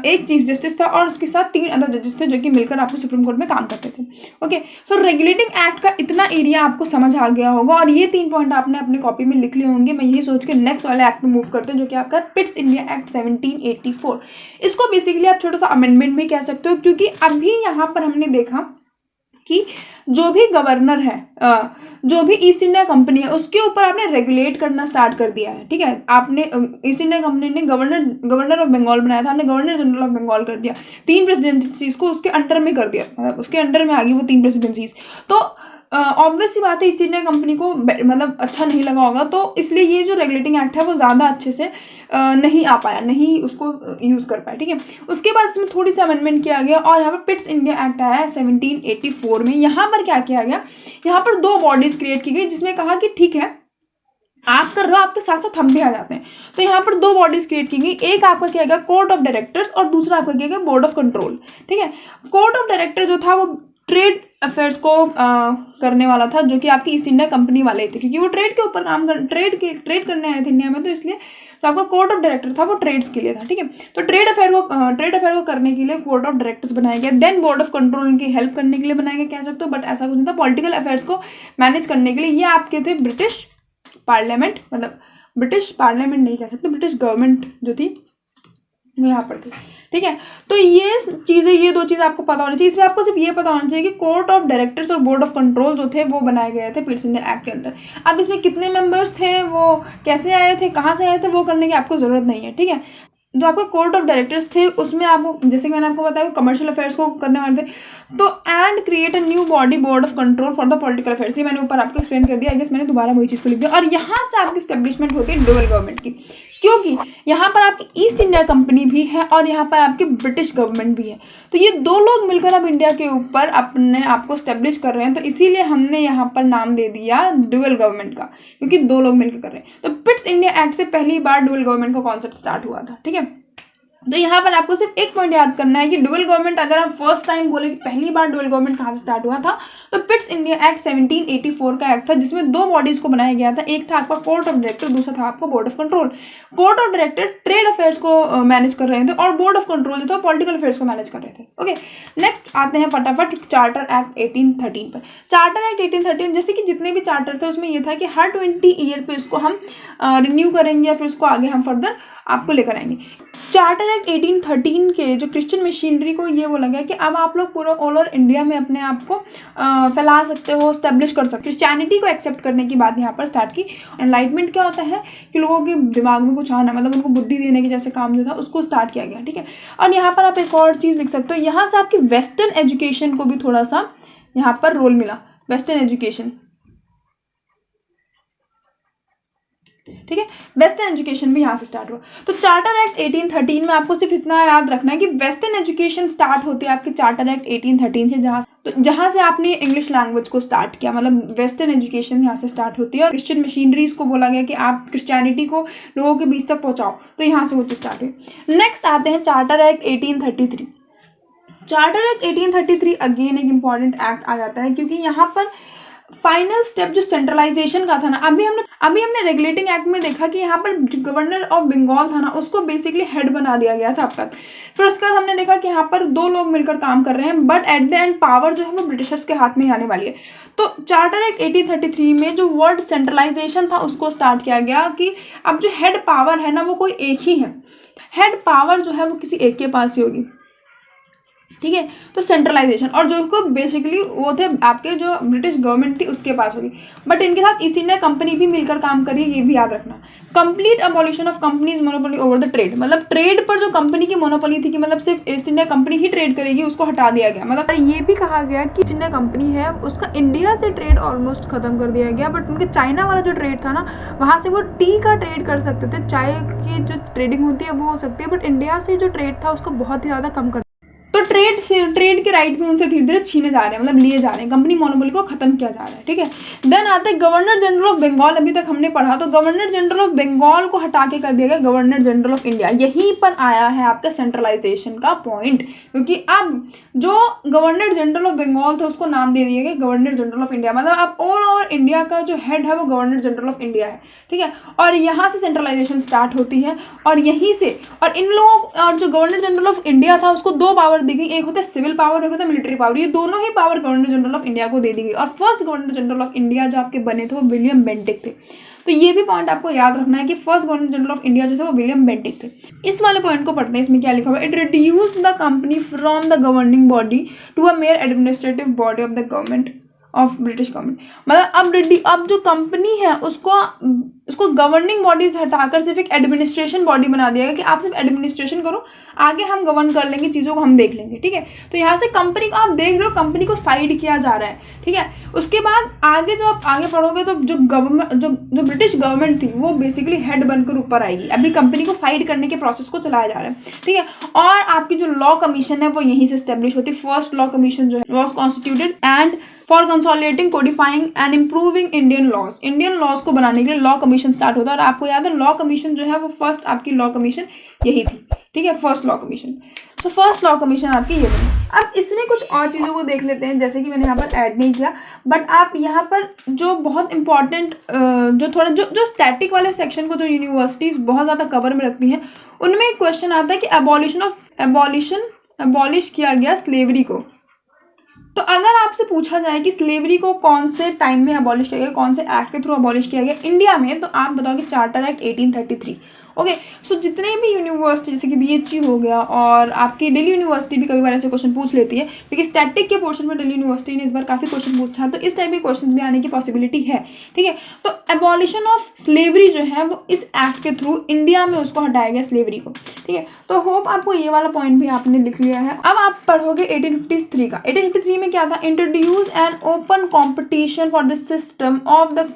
एक चीफ जस्टिस था और उसके साथ 3 अदर जजेस थे जो कि मिलकर आपके सुप्रीम कोर्ट में काम करते थे। ओके, सो रेगुलेटिंग एक्ट का इतना एरिया आपको समझ आ गया होगा और ये 3 पॉइंट आपने अपनी कॉपी में लिख लिए होंगे। मैं यही सोच के नेक्स्ट वाले एक्ट में मूव करते हैं जो कि आपका पिट्स इंडिया एक्ट 1784। इसको बेसिकली आप छोटा सा अमेंडमेंट भी कह सकते हो, क्योंकि अभी यहाँ पर हमने देखा कि जो भी गवर्नर है, जो भी ईस्ट इंडिया कंपनी है उसके ऊपर आपने रेगुलेट करना स्टार्ट कर दिया है। ठीक है, आपने ईस्ट इंडिया कंपनी ने गवर्नर ऑफ बंगाल बनाया था, आपने गवर्नर जनरल ऑफ बंगाल कर दिया, 3 प्रेसिडेंसीज को उसके अंडर में कर दिया, मतलब उसके अंडर में आ गई वो 3 प्रेसिडेंसीज। तो ऑब्वियस सी बात है ईस्ट इंडिया कंपनी को मतलब अच्छा नहीं लगा होगा, तो इसलिए ये जो रेगुलेटिंग एक्ट है वो ज़्यादा अच्छे से नहीं आ पाया, नहीं उसको यूज़ कर पाया। ठीक है, उसके बाद इसमें थोड़ी सी अमेंडमेंट किया गया और यहाँ पर पिट्स इंडिया एक्ट आया है 1784 में। यहाँ पर क्या किया गया, यहाँ पर 2 बॉडीज क्रिएट की गई जिसमें कहा कि ठीक है आप कर रहे हो, आपके साथ साथ हम भी आ जाते हैं। तो यहाँ पर 2 बॉडीज क्रिएट की गई, एक आपका किया गया कोर्ट ऑफ डायरेक्टर्स और दूसरा आपका किया गया बोर्ड ऑफ कंट्रोल। ठीक है, कोर्ट ऑफ डायरेक्टर जो था वो ट्रेड अफेयर्स को करने वाला था, जो कि आपकी ईस्ट इंडिया कंपनी वाले थे, क्योंकि वो ट्रेड के ऊपर काम कर ट्रेड करने आए थे इंडिया में, तो इसलिए तो आपका कोर्ट ऑफ डायरेक्टर था वो ट्रेड्स के लिए था। ठीक है, तो ट्रेड अफेयर को करने के लिए कोर्ट ऑफ डायरेक्टर्स बनाया गया। देन बोर्ड ऑफ कंट्रोल उनकी हेल्प करने के लिए बनाया गया, कह सकते हो, बट ऐसा कुछ नहीं था। पॉलिटिकल अफेयर्स को मैनेज करने के लिए ये आपके थे ब्रिटिश पार्लियामेंट, मतलब ब्रिटिश पार्लियामेंट नहीं कह सकते, ब्रिटिश गवर्नमेंट जो थी वो यहाँ पर थी। ठीक है, तो ये चीज़ें, ये 2 चीज़ आपको पता होनी चाहिए। इसमें आपको सिर्फ ये पता होना चाहिए कि कोर्ट ऑफ डायरेक्टर्स और बोर्ड ऑफ कंट्रोल जो थे वो बनाए गए थे पिट्स इंडिया एक्ट के अंदर। अब इसमें कितने मेंबर्स थे, वो कैसे आए थे, कहाँ से आए थे, वो करने की आपको ज़रूरत नहीं है। ठीक है, जो आपके कोर्ट ऑफ डायरेक्टर्स थे उसमें आपको, जैसे कि मैंने आपको बताया, कमर्शियल अफेयर्स को करने वाले थे। तो and create a new body board of control for the political affairs, ये मैंने ऊपर आपको एक्सप्लेन कर दिया। आई गेस मैंने दोबारा वही चीज़ को लिख दिया। और यहाँ से आपकी स्टैब्लिशमेंट होती है डुअल गवर्नमेंट की, क्योंकि यहाँ पर आपकी ईस्ट इंडिया कंपनी भी है और यहाँ पर आपकी ब्रिटिश गवर्नमेंट भी है। तो ये 2 लोग मिलकर अब इंडिया के ऊपर अपने आप को स्टैब्लिश कर रहे हैं, तो इसीलिए हमने यहाँ पर नाम दे दिया डुअल गवर्नमेंट का, क्योंकि 2 लोग मिलकर कर रहे हैं। तो पिट्स इंडिया एक्ट से पहली बार डुअल गवर्नमेंट का कॉन्सेप्ट स्टार्ट हुआ था। ठीक है, तो यहाँ पर आपको सिर्फ एक पॉइंट याद करना है कि डुअल गवर्नमेंट, अगर आप फर्स्ट टाइम बोले कि पहली बार डुअल गवर्नमेंट कहाँ से स्टार्ट हुआ था, तो पिट्स इंडिया एक्ट 1784 का एक्ट था, जिसमें 2 बॉडीज को बनाया गया था। एक था आपका कोर्ट ऑफ डायरेक्टर, दूसरा था आपका board of control. Court of director trade affairs को मैनेज कर रहे थे और बोर्ड ऑफ कंट्रोल जो था पॉलिटिकल अफेयर्स को मैनेज कर रहे थे। ओके, नेक्स्ट आते हैं फटाफट चार्टर एक्ट 1813 पर। चार्टर एक्ट 1813, जैसे कि जितने भी चार्टर थे उसमें यह था कि हर 20 ईयर पे इसको हम रिन्यू करेंगे या फिर इसको आगे हम फर्दर आपको लेकर आएंगे। चार्टर एक्ट 1813 के जो क्रिश्चियन मिशनरी को ये बोला गया कि अब आप लोग पूरा ऑल ओवर इंडिया में अपने आप को फैला सकते हो, स्टैब्लिश कर सकते हो। क्रिश्चियनिटी को एक्सेप्ट करने की बात यहाँ पर स्टार्ट की। एनलाइटमेंट क्या होता है कि लोगों के दिमाग में कुछ आना, मतलब उनको बुद्धि देने के जैसे काम जो था उसको स्टार्ट किया गया। ठीक है, और यहाँ पर आप एक और चीज़ लिख सकते हो, यहाँ से आपकी वेस्टर्न एजुकेशन को भी थोड़ा सा यहाँ पर रोल मिला, वेस्टर्न एजुकेशन। ठीक है, वेस्टर्न एजुकेशन भी यहाँ से स्टार्ट हुआ। तो चार्टर एक्ट 1813 में आपको सिर्फ इतना याद रखना है कि वेस्टर्न एजुकेशन स्टार्ट होती है आपकी चार्टर एक्ट 1813 से, जहाँ से आपने इंग्लिश लैंग्वेज को स्टार्ट किया, मतलब वेस्टर्न एजुकेशन यहाँ से स्टार्ट होती है। और क्रिश्चियन मिशनरीज को बोला गया कि आप क्रिश्चियनिटी को लोगों के बीच तक पहुँचाओ, तो यहाँ से वो चीज़ स्टार्ट हुई। नेक्स्ट आते हैं charter act 1833। Charter act 1833 again एक इंपॉर्टेंट एक्ट आ जाता है, क्योंकि यहाँ पर फाइनल स्टेप जो सेंट्रलाइजेशन का था ना, अभी हमने रेगुलेटिंग एक्ट में देखा कि यहाँ पर जो गवर्नर ऑफ बंगाल था ना, उसको बेसिकली हेड बना दिया गया था अब तक। फिर उसके बाद हमने देखा कि यहाँ पर 2 लोग मिलकर काम कर रहे हैं, but at the end power जो है वो ब्रिटिशर्स के हाथ में आने वाली है। तो चार्टर एक्ट 1833 में जो वर्ड सेंट्रलाइजेशन था उसको स्टार्ट किया गया कि अब जो हेड पावर है ना वो कोई एक ही है, हेड पावर जो है वो किसी एक के पास ही होगी, ठीक है। तो सेंट्रलाइजेशन, और जो को बेसिकली वो थे आपके जो ब्रिटिश गवर्नमेंट थी उसके पास होगी, बट इनके साथ ईस्ट इंडिया कंपनी भी मिलकर काम करी, ये भी याद रखना। Complete abolition of companies monopoly over the trade, मतलब ट्रेड पर जो कंपनी की मोनोपोली थी कि मतलब सिर्फ ईस्ट इंडिया कंपनी ही ट्रेड करेगी, उसको हटा दिया गया। मतलब ये भी कहा गया कि ईस्ट इंडिया कंपनी है उसका इंडिया से ट्रेड ऑलमोस्ट खत्म कर दिया गया, बट उनके चाइना वाला जो ट्रेड था ना, वहाँ से वो टी का ट्रेड कर सकते थे, चाय की जो ट्रेडिंग होती है वो हो सकती है, बट इंडिया से जो ट्रेड था उसको बहुत ही ज़्यादा कम कर। तो ट्रेड के राइट भी उनसे धीरे धीरे छीने जा रहे हैं, मतलब लिए जा रहे हैं, कंपनी मोनोपोली को खत्म किया जा रहा है, ठीक है। देन आते हैं गवर्नर जनरल ऑफ बंगाल, अभी तक हमने पढ़ा, तो गवर्नर जनरल ऑफ बंगाल को हटा के कर दिया गया गवर्नर जनरल ऑफ इंडिया। यहीं पर आया है आपका सेंट्रलाइजेशन का पॉइंट, क्योंकि अब जो गवर्नर जनरल ऑफ बंगाल था उसको नाम दे दिया गया गवर्नर जनरल ऑफ इंडिया, मतलब अब ऑल ओवर इंडिया का जो हेड है वो गवर्नर जनरल ऑफ इंडिया है, ठीक है। और यहाँ से सेंट्रलाइजेशन स्टार्ट होती है, और यहीं से, और इन लोग, और जो गवर्नर जनरल ऑफ इंडिया था उसको 2 पावर दी गई, एक होता है सिविल पावर, एक होता है मिलिट्री पावर, ये दोनों ही power governor general of India को दे दी गई। और first governor general of India जो आपके बने थे वो विलियम बेंटिक थे। तो ये भी पॉइंट आपको याद रखना है कि first governor general of India जो थे वो विलियम बेंटिक थे। इस वाले पॉइंट को पढ़ते हैं, इसमें क्या लिखा हुआ है, it reduce the company from the governing body to a mere administrative body of the government of British government. मतलब अब जो कंपनी है उसको गवर्निंग बॉडी से हटाकर सिर्फ एक एडमिनिस्ट्रेशन बॉडी बना दिया गया कि आप सिर्फ एडमिनिस्ट्रेशन करो, आगे हम गवर्न कर लेंगे, चीज़ों को हम देख लेंगे, ठीक है। तो यहाँ से कंपनी को आप देख रहे हो, कंपनी को साइड किया जा रहा है, ठीक है। उसके बाद आगे जो आप आगे पढ़ोगे तो जो गवर्नमेंट जो ब्रिटिश गवर्नमेंट थी वो बेसिकली हेड बनकर ऊपर आएगी, अभी कंपनी को साइड करने के प्रोसेस को चलाया जा रहा है, ठीक है। और आपकी जो लॉ कमीशन है वो यहीं से स्टेब्लिश होती है। फर्स्ट लॉ कमीशन जो है was constituted and for consolidating, codifying and improving Indian laws को बनाने के लिए लॉ कमीशन स्टार्ट होता है। और आपको याद है लॉ कमीशन जो है वो फर्स्ट आपकी लॉ कमीशन यही थी, ठीक है, फर्स्ट लॉ कमीशन। तो फर्स्ट लॉ कमीशन आपकी ये बनी। अब इसमें कुछ और चीज़ों को देख लेते हैं, जैसे कि मैंने यहाँ पर ऐड नहीं किया, बट आप यहाँ पर जो बहुत इंपॉर्टेंट जो स्टैटिक वाले सेक्शन को जो यूनिवर्सिटीज़ बहुत ज़्यादा कवर में रखती हैं, उनमें एक क्वेश्चन आता है कि एबॉलिश किया गया स्लेवरी को। तो अगर आपसे पूछा जाए कि स्लेवरी को कौन से टाइम में अबॉलिश किया गया, कौन से एक्ट के थ्रू अबॉलिश किया गया इंडिया में, तो आप बताओगे चार्टर एक्ट 1833। ओके, सो जितने भी यूनिवर्सिटी जैसे कि BHU हो गया, और आपकी दिल्ली यूनिवर्सिटी भी कभी बार ऐसे क्वेश्चन पूछ लेती है, क्योंकि स्टैटिक के पोर्शन में दिल्ली यूनिवर्सिटी ने इस बार काफ़ी क्वेश्चन पूछा, तो इस टाइप के क्वेश्चन भी आने की पॉसिबिलिटी है, ठीक है। तो एबॉलिशन ऑफ स्लेवरी जो है वो इस एक्ट के थ्रू इंडिया में उसको हटाया गया स्लेवरी को, ठीक है। तो होप आपको ये वाला पॉइंट भी आपने लिख लिया है। अब आप पढ़ोगे 1853 का। 1853 में क्या था, introduce an open competition for the system of the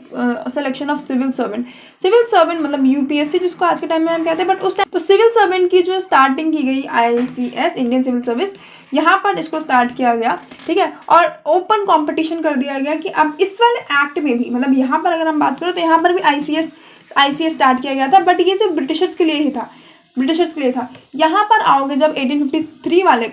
selection of civil servant मतलब UPSC जिसको आज के टाइम में हम कहते हैं, बट उस टाइम तो सिविल सर्वेंट की जो स्टार्टिंग की गई ICS इंडियन सिविल सर्विस, यहाँ पर इसको स्टार्ट किया गया, ठीक है। और ओपन कंपटीशन कर दिया गया कि अब इस वाले एक्ट में भी, मतलब यहाँ पर अगर हम बात करें तो यहाँ पर भी ICS स्टार्ट किया गया था, बट ये सिर्फ ब्रिटिशर्स के लिए था। यहाँ पर आओगे जब 1853 वाले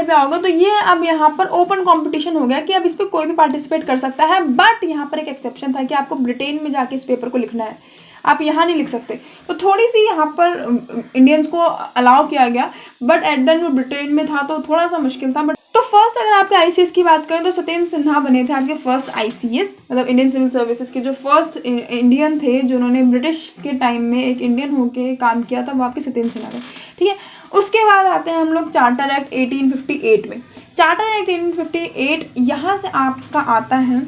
पे आओगे तो ये अब यहाँ पर ओपन कंपटीशन हो गया कि अब इस पर कोई भी पार्टिसिपेट कर सकता है, बट यहाँ पर एक एक्सेप्शन था कि आपको ब्रिटेन में जाके इस पेपर को लिखना है, आप यहाँ नहीं लिख सकते। तो थोड़ी सी यहाँ पर इंडियंस को अलाउ किया गया, बट एट द एंड वो ब्रिटेन में था तो थोड़ा सा मुश्किल था। बट तो फर्स्ट अगर आपके ICS की बात करें तो सत्येंद्र सिन्हा बने थे आपके फर्स्ट ICS, मतलब इंडियन सिविल सर्विसेज के जो फर्स्ट इंडियन थे जिन्होंने ब्रिटिश के टाइम में एक इंडियन होके काम किया था, वो आपके सत्येंद्र सिन्हा थे, ठीक है। उसके बाद आते हैं हम लोग चार्टर एक्ट 1858 में। चार्टर एक्ट 1858 यहाँ से आपका आता है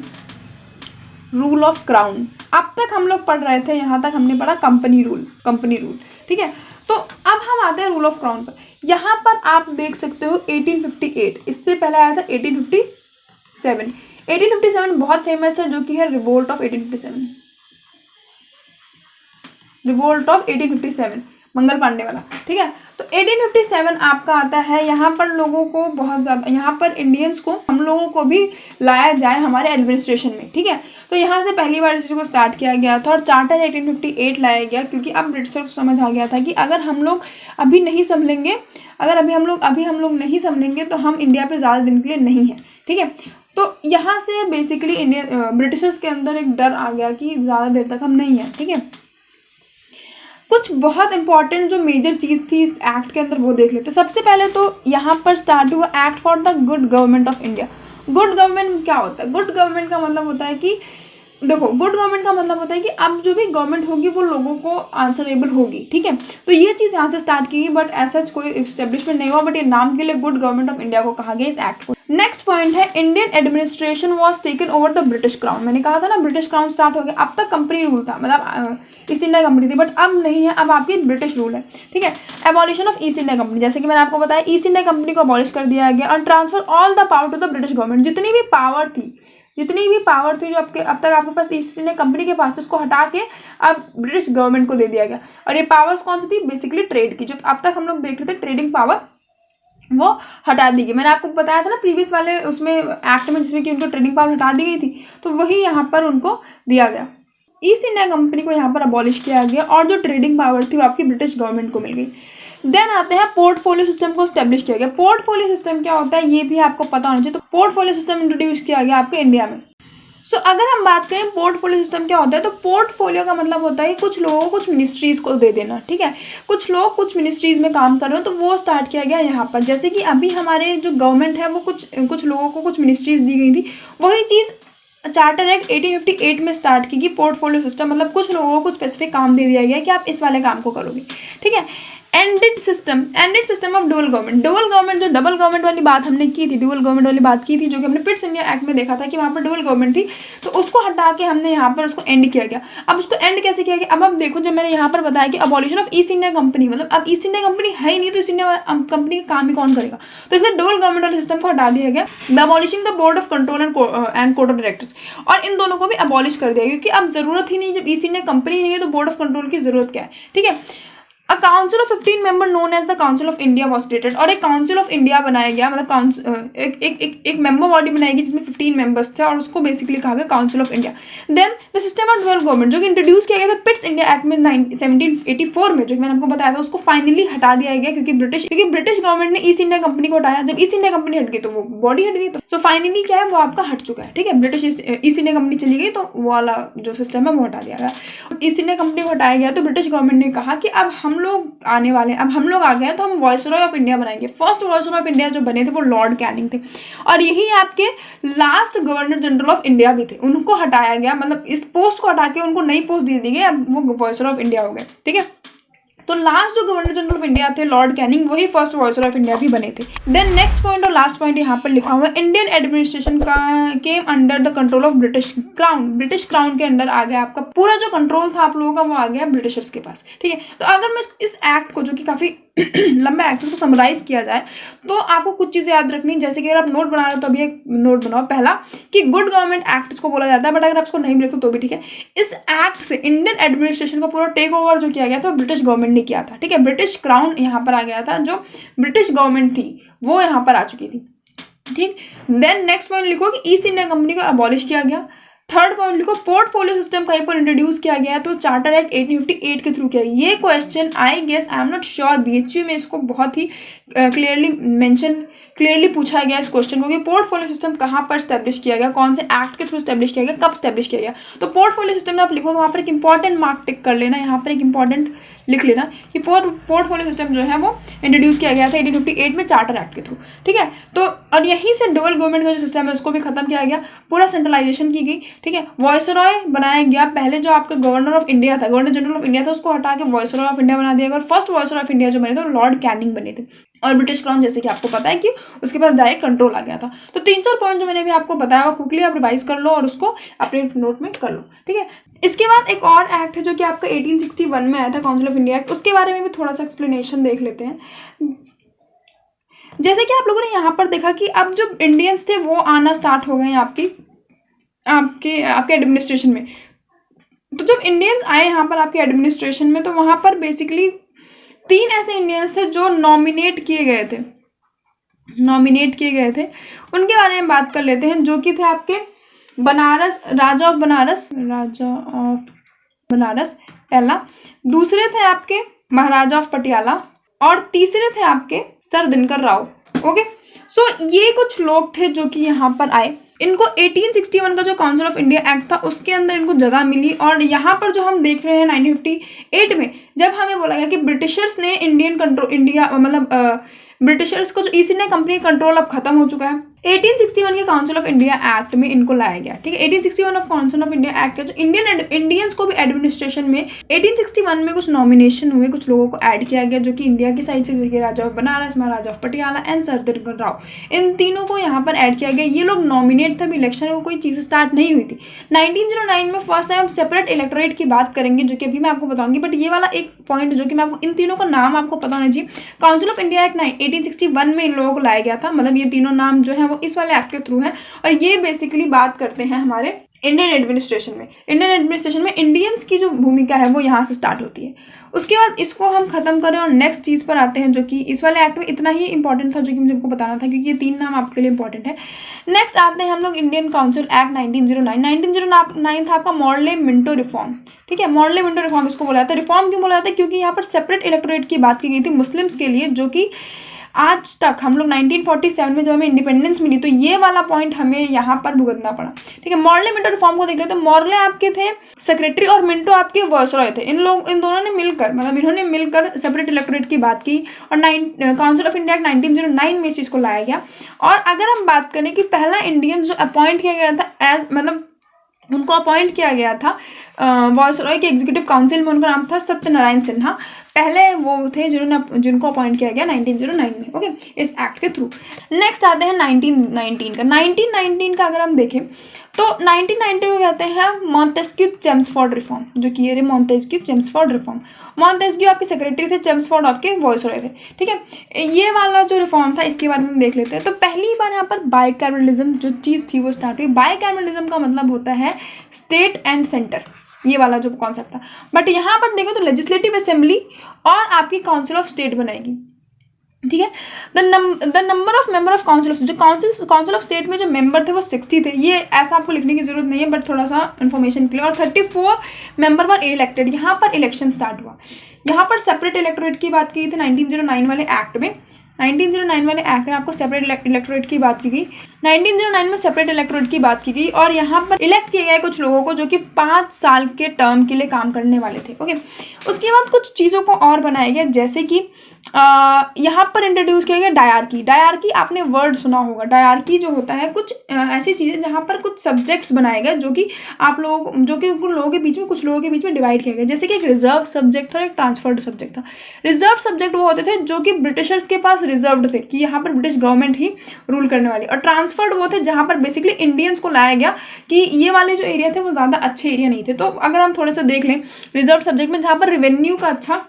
रूल ऑफ क्राउन। अब तक हम लोग पढ़ रहे थे, यहाँ तक हमने पढ़ा कंपनी रूल, ठीक है। तो अब हम आते हैं रूल ऑफ क्राउन पर। यहाँ पर आप देख सकते हो 1858, इससे पहले आया था 1857। 1857 बहुत फेमस है, जो कि है रिवोल्ट ऑफ 1857, मंगल पांडे वाला, ठीक है। तो 1857 आपका आता है, यहाँ पर लोगों को बहुत ज़्यादा, यहाँ पर इंडियंस को, हम लोगों को भी लाया जाए हमारे एडमिनिस्ट्रेशन में, ठीक है। तो यहाँ से पहली बार इसी को स्टार्ट किया गया था, और चार्टर 1858 लाया गया क्योंकि अब ब्रिटिशर्स को समझ आ गया था कि अगर हम लोग अभी नहीं संभलेंगे, तो हम इंडिया पे ज़्यादा दिन के लिए नहीं है, ठीक है। तो यहाँ से बेसिकली इंडियन ब्रिटिशर्स के अंदर एक डर आ गया कि ज़्यादा देर तक हम नहीं हैं, ठीक है। कुछ बहुत इंपॉर्टेंट जो मेजर चीज़ थी इस एक्ट के अंदर वो देख लेते हैं। सबसे पहले तो यहाँ पर स्टार्ट हुआ act for the good government of India. Good government क्या होता है? गुड गवर्नमेंट का मतलब होता है कि देखो, गुड गवर्नमेंट का मतलब होता है कि अब जो भी गवर्नमेंट होगी वो लोगों को आंसरेबल होगी, ठीक है। तो ये चीज़ यहाँ से स्टार्ट की गई, बट ऐसा कोई एस्टेब्लिशमेंट नहीं हुआ, बट ये नाम के लिए गुड गवर्नमेंट ऑफ इंडिया को कहा गया इस एक्ट को। नेक्स्ट पॉइंट है Indian administration was taken over the British crown. मैंने कहा था ना ब्रिटिश क्राउन स्टार्ट हो गया। अब तक कंपनी रूल था, मतलब ईस्ट इंडिया कंपनी थी, बट अब नहीं है, अब आपकी ब्रिटिश रूल है, ठीक है। Abolition of East India Company, जैसे कि मैंने आपको बताया ईस्ट इंडिया कंपनी को अबॉलिश कर दिया गया और transfer all the power to the British government. जितनी भी पावर थी जो अब तक आपके पास ईस्ट इंडिया कंपनी के पास, उसको हटा के अब ब्रिटिश गवर्नमेंट को दे दिया गया। और ये पावर्स कौन सी थी? बेसिकली ट्रेड की, जो अब तक हम लोग देख रहे थे ट्रेडिंग पावर, वो हटा दी गई। मैंने आपको बताया था ना प्रीवियस वाले उसमें एक्ट में, जिसमें कि उनको ट्रेडिंग पावर हटा दी गई थी, तो वही यहाँ पर उनको दिया गया। ईस्ट इंडिया कंपनी को यहाँ पर अबॉलिश किया गया और जो ट्रेडिंग पावर थी वो आपकी ब्रिटिश गवर्नमेंट को मिल गई। देन आते हैं पोर्टफोलियो सिस्टम को स्टैब्लिश किया गया। पोर्टफोलियो सिस्टम क्या होता है ये भी आपको पता होना चाहिए। तो पोर्टफोलियो सिस्टम इंट्रोड्यूस किया गया आपके इंडिया में। अगर हम बात करें पोर्टफोलियो सिस्टम क्या होता है, तो पोर्टफोलियो का मतलब होता है कि कुछ लोगों को कुछ मिनिस्ट्रीज़ को दे देना, ठीक है। कुछ लोग कुछ मिनिस्ट्रीज़ में काम कर रहे हो, तो वो स्टार्ट किया गया यहाँ पर। जैसे कि अभी हमारे जो गवर्नमेंट है वो कुछ लोगों को कुछ मिनिस्ट्रीज़ दी गई थी, वही चीज़ चार्टर एक्ट 1858 में स्टार्ट की पोर्टफोलियो सिस्टम, मतलब कुछ लोगों को कुछ स्पेसिफिक काम दे दिया गया कि आप इस वाले काम को करोगे, ठीक है। Ended system of dual government जो डबल गवर्नमेंट वाली बात हमने की थी, डुअल गवर्नमेंट वाली बात की थी, जो कि हमने पिट्स इंडिया एक्ट में देखा था कि वहाँ पर डुअल गवर्नमेंट थी, तो उसको हटा के हमने यहाँ पर उसको एंड किया गया। अब उसको एंड कैसे किया गया? अब देखो, जब मैंने यहाँ पर बताया कि abolition of East India company, मतलब अब ईस्ट इंडिया कंपनी है ही नहीं, तो ईस्ट इंडिया कंपनी का काम ही कौन करेगा? तो इसलिए डुअल गवर्नमेंट वाले सिस्टम को हटा दिया गया, abolishing the board of control and court of directors, और इन दोनों को भी अबॉलिश कर दिया, क्योंकि अब जरूरत ही नहीं, जब ईस्ट इंडिया कंपनी नहीं है तो बोर्ड ऑफ कंट्रोल की जरूरत क्या है, ठीक है। A council of 15 member known as the Council of India was created, और एक काउंसिल ऑफ इंडिया बनाया गया, मतलब एक मेंबर बॉडी बनाई गई जिसमें 15 मेंबर्स थे, और उसको बेसिकली कहा गया council of India. Then the system of dual government, जो कि इंट्रोड्यूस किया गया था पिट्स इंडिया एक्ट में 1784 में, जो कि मैंने आपको बताया था, उसको फाइनली हटा दिया गया, क्योंकि ब्रिटिश गवर्नमेंट ने ईस्ट इंडिया कंपनी को हटाया। जब ईस्ट इंडिया कंपनी हट गई तो वो बॉडी हट गई, तो फाइनली क्या है, वो आपका हट चुका है, ठीक है। ब्रिटिश ईस्ट इंडिया कंपनी चली गई, तो वो वाला जो सिस्टम है वो हटा दिया गया। ईस्ट इंडिया कंपनी को हटाया गया, तो ब्रिटिश गवर्नमेंट ने कहा कि अब हम लोग आने वाले, अब हम लोग आ गए, तो हम वायसरॉय ऑफ इंडिया बनाएंगे। फर्स्ट वायसरॉय ऑफ इंडिया जो बने थे वो लॉर्ड कैनिंग थे, और यही आपके last governor general of India भी थे। उनको हटाया गया, मतलब इस पोस्ट को हटा के उनको नई पोस्ट दे दी गई, अब वो वायसरॉय ऑफ इंडिया हो गए, ठीक है। तो लास्ट जो गवर्नर जनरल ऑफ इंडिया थे लॉर्ड कैनिंग, वही फर्स्ट वायसरॉय ऑफ इंडिया भी बने थे। देन नेक्स्ट पॉइंट और लास्ट पॉइंट यहाँ पर लिखा हुआ है, इंडियन एडमिनिस्ट्रेशन का came under the control of British crown. British crown के अंडर आ गया आपका पूरा जो कंट्रोल था आप लोगों का, वो आ गया ब्रिटिशर्स के पास, ठीक है। तो अगर मैं इस एक्ट को, जो कि काफी लंबा एक्ट, उसको समराइज किया जाए, तो आपको कुछ चीजें याद रखनी, जैसे कि अगर आप नोट बना रहे हो तो अभी एक नोट बनाओ। पहला कि गुड गवर्नमेंट एक्ट इसको बोला जाता है, बट अगर आप इसको नहीं भी लिखो तो भी ठीक है। इस एक्ट से इंडियन एडमिनिस्ट्रेशन का पूरा टेक ओवर जो किया गया था ब्रिटिश गवर्नमेंट ने किया था, ठीक है। ब्रिटिश क्राउन यहाँ पर आ गया था, जो ब्रिटिश गवर्नमेंट थी वो यहाँ पर आ चुकी थी, ठीक। देन नेक्स्ट पॉइंट लिखो कि ईस्ट इंडिया कंपनी को अबॉलिश किया गया। थर्ड पॉइंट लिखो पोर्टफोलियो सिस्टम कहीं पर इंट्रोड्यूस किया गया, तो चार्टर एक्ट 1858 के थ्रू किया। ये question I am not sure BHU में इसको बहुत ही क्लियरली पूछा गया इस क्वेश्चन को, कि पोर्टफोलियो सिस्टम कहाँ पर स्टैब्लिश किया गया, कौन से एक्ट के थ्रू स्टैब्लिश किया गया, कब स्टैब्लिश किया गया। तो पोर्टफोलियो सिस्टम में आप लिखोगे, वहाँ पर एक इंपॉर्टेंट मार्क टिक कर लेना, यहाँ पर एक इंपॉर्टेंट लिख लेना कि पोर्टफोलियो सिस्टम जो है वो इंट्रोड्यूस किया गया था 1858 में चार्टर एक्ट के थ्रू, ठीक है। तो और यहीं से डुअल गवर्नमेंट का जो सिस्टम है उसको भी खत्म किया गया, पूरा सेंट्रलाइजेशन की गई, ठीक है। वायसरॉय बनाया गया, पहले जो आपका गवर्नर ऑफ इंडिया था, गवर्नर जनरल ऑफ इंडिया था, उसको हटा के वायसरॉय ऑफ इंडिया बना दिया गया। और फर्स्ट वायसरॉय ऑफ इंडिया जो बने थे वो लॉर्ड कैनिंग बने थे, और ब्रिटिश क्राउन जैसे कि आपको पता है कि उसके पास डायरेक्ट कंट्रोल आ गया था। तो 3-4 पॉइंट जो मैंने भी आपको बताया वो क्विकली आप रिवाइज कर लो और उसको अपने नोट में कर लो, ठीक है। इसके बाद एक और एक्ट है जो कि आपका 1861 में आया था, काउंसिल ऑफ इंडिया एक्ट, उसके बारे में भी थोड़ा सा एक्सप्लेनेशन देख लेते हैं। जैसे कि आप लोगों ने यहाँ पर देखा कि अब जो इंडियंस थे वो आना स्टार्ट हो गए हैं आपके एडमिनिस्ट्रेशन में। तो जब इंडियंस आए यहाँ पर आपके एडमिनिस्ट्रेशन में, तो वहाँ पर बेसिकली 3 ऐसे इंडियंस थे जो नॉमिनेट किए गए थे, उनके बारे में बात कर लेते हैं, जो कि थे आपके राजा ऑफ बनारस पहला, दूसरे थे आपके महाराजा ऑफ पटियाला, और तीसरे थे आपके सर दिनकर राव। ओके, सो ये कुछ लोग थे जो कि यहाँ पर आए, इनको 1861 का जो काउंसिल ऑफ इंडिया एक्ट था उसके अंदर इनको जगह मिली। और यहाँ पर जो हम देख रहे हैं 1958 में जब हमें बोला गया कि ब्रिटिशर्स ने इंडिया मतलब ब्रिटिशर्स को जो ईस्ट इंडिया कंपनी कंट्रोल अब खत्म हो चुका है, 1861 के काउंसिल ऑफ इंडिया एक्ट में इनको लाया गया। ठीक है, 1861 of council of India act जो इंडियंस को भी एडमिनिस्ट्रेशन में 1861 में कुछ नॉमिनेशन हुए, कुछ लोगों को ऐड किया गया जो कि इंडिया की साइड से, जैसे कि Raja of Banaras, Maharaja of Patiala and sir Tirupati Rao, इन तीनों को यहाँ पर ऐड किया गया। ये लोग नॉमिनेट थे, इलेक्शन में कोई चीज़ स्टार्ट नहीं हुई थी। 1909 में फर्स्ट टाइम सेपरेट इलेक्टोरेट की बात करेंगे जो कि अभी मैं आपको बताऊंगी, बट ये वाला एक पॉइंट जो कि मैं आपको इन तीनों का नाम आपको पता होना चाहिए। काउंसिल ऑफ इंडिया एक्ट 1861 में इन लोगों को लाया गया था, मतलब ये तीनों नाम जो है वो इस वाले एक्ट के थ्रू है। और ये बेसिकली बात करते हैं हमारे इंडियन एडमिनिस्ट्रेशन में। इंडियन एडमिनिस्ट्रेशन में इंडियंस की जो भूमिका है वो यहाँ से स्टार्ट होती है। उसके बाद इसको हम खत्म करें और नेक्स्ट चीज़ पर आते हैं जो कि इस वाले एक्ट में इतना ही इंपॉर्टेंट था जो कि मुझे आपको बताना था, क्योंकि ये तीन नाम आपके लिए इंपॉर्टेंट है। नेक्स्ट आते हैं हम लोग इंडियन काउंसिल एक्ट 1909। 1909 था आपका मॉर्ले मिंटो रिफॉर्म। ठीक है, मॉर्ले मिंटो रिफॉर्म इसको बोला जाता है। रिफॉर्म क्यों बोला जाता है? क्योंकि यहाँ पर सेपरेट इलेक्टोरेट की बात की गई थी मुस्लिम्स के लिए, जो कि आज तक हम लोग 1947 में जब हमें इंडिपेंडेंस मिली तो ये वाला पॉइंट हमें यहाँ पर भुगतना पड़ा। ठीक है, मॉर्ले मिंटो रिफॉर्म को देख रहे थे। मॉर्ले आपके थे सेक्रेटरी और मिंटो आपके वायसरॉय थे। इन दोनों ने मिलकर, मतलब इन्होंने मिलकर सेपरेट इलेक्टोरेट की बात की और काउंसिल ऑफ इंडिया 1909 में इस चीज़ को लाया गया। और अगर हम बात करें कि पहला इंडियन जो अपॉइंट किया गया था एज, मतलब उनको अपॉइंट किया गया था वायसरॉय के एग्जीक्यूटिव काउंसिल में, उनका नाम था सत्यनारायण सिन्हा। पहले वो थे जिनको अपॉइंट किया गया 1909 में, ओके, इस एक्ट के थ्रू। नेक्स्ट आते हैं 1919 का। 1919 का अगर हम देखें तो 1919 में कहते हैं मॉन्टेस्क्यू चेम्सफोर्ड रिफॉर्म, जो कि ये मॉन्टेस्क्यू चेम्सफोर्ड रिफॉर्म। मॉन्टेस्क्यू आपके सेक्रेटरी थे, चेम्सफोर्ड आपके वायसरॉय थे। ठीक है, ये वाला जो रिफॉर्म था इसके बारे में हम देख लेते हैं। तो पहली बार यहाँ पर बाइकैमरलिज्म जो चीज़ थी वो स्टार्ट हुई। बाइकैमरलिज्म का मतलब होता है स्टेट एंड सेंटर, ये वाला जो कॉन्सेप्ट था। बट यहाँ पर देखो तो लेजिस्लेटिव असेंबली और आपकी काउंसिल ऑफ स्टेट बनाएगी। ठीक है, the number of member of council of, जो काउंसिल ऑफ स्टेट में जो मेंबर थे वो 60 थे। ये ऐसा आपको लिखने की जरूरत नहीं है, बट थोड़ा सा इन्फॉर्मेशन के लिए। और 34 मेंबर वर इलेक्टेड। यहाँ पर इलेक्शन स्टार्ट हुआ। यहाँ पर सेपरेट इलेक्टोरेट की बात की थी 1909 वाले एक्ट में। 1909 वाले एक्ट में आपको सेपरेट इलेक्टोरेट की बात की गई। 1909 में सेपरेट इलेक्टोरेट की बात की गई और यहाँ पर इलेक्ट किए गए कुछ लोगों को जो कि 5 साल के टर्म के लिए काम करने वाले थे। ओके, उसके बाद कुछ चीज़ों को और बनाया गया, जैसे कि यहाँ पर इंट्रोड्यूस किया गया डायरकी। डायरकी आपने वर्ड सुना होगा। डायरकी जो होता है कुछ ऐसी चीज़ें जहाँ पर कुछ सब्जेक्ट्स बनाए गए जो कि आप लोग, जो कि उन लोगों के बीच में, कुछ लोगों के बीच में डिवाइड किया गया। जैसे कि एक रिजर्व सब्जेक्ट था, एक ट्रांसफर्ड सब्जेक्ट था। रिजर्व सब्जेक्ट वो होते थे जो कि ब्रिटिशर्स के पास रिजर्व्ड थे कि यहाँ पर ब्रिटिश गवर्नमेंट ही रूल करने वाली, और ट्रांसफर्ड वो थे जहाँ पर बेसिकली इंडियंस को लाया गया कि ये वाले जो एरिया थे वो ज़्यादा अच्छे एरिया नहीं थे। तो अगर हम थोड़ा सा देख लें रिजर्व सब्जेक्ट में, जहाँ पर रेवेन्यू का अच्छा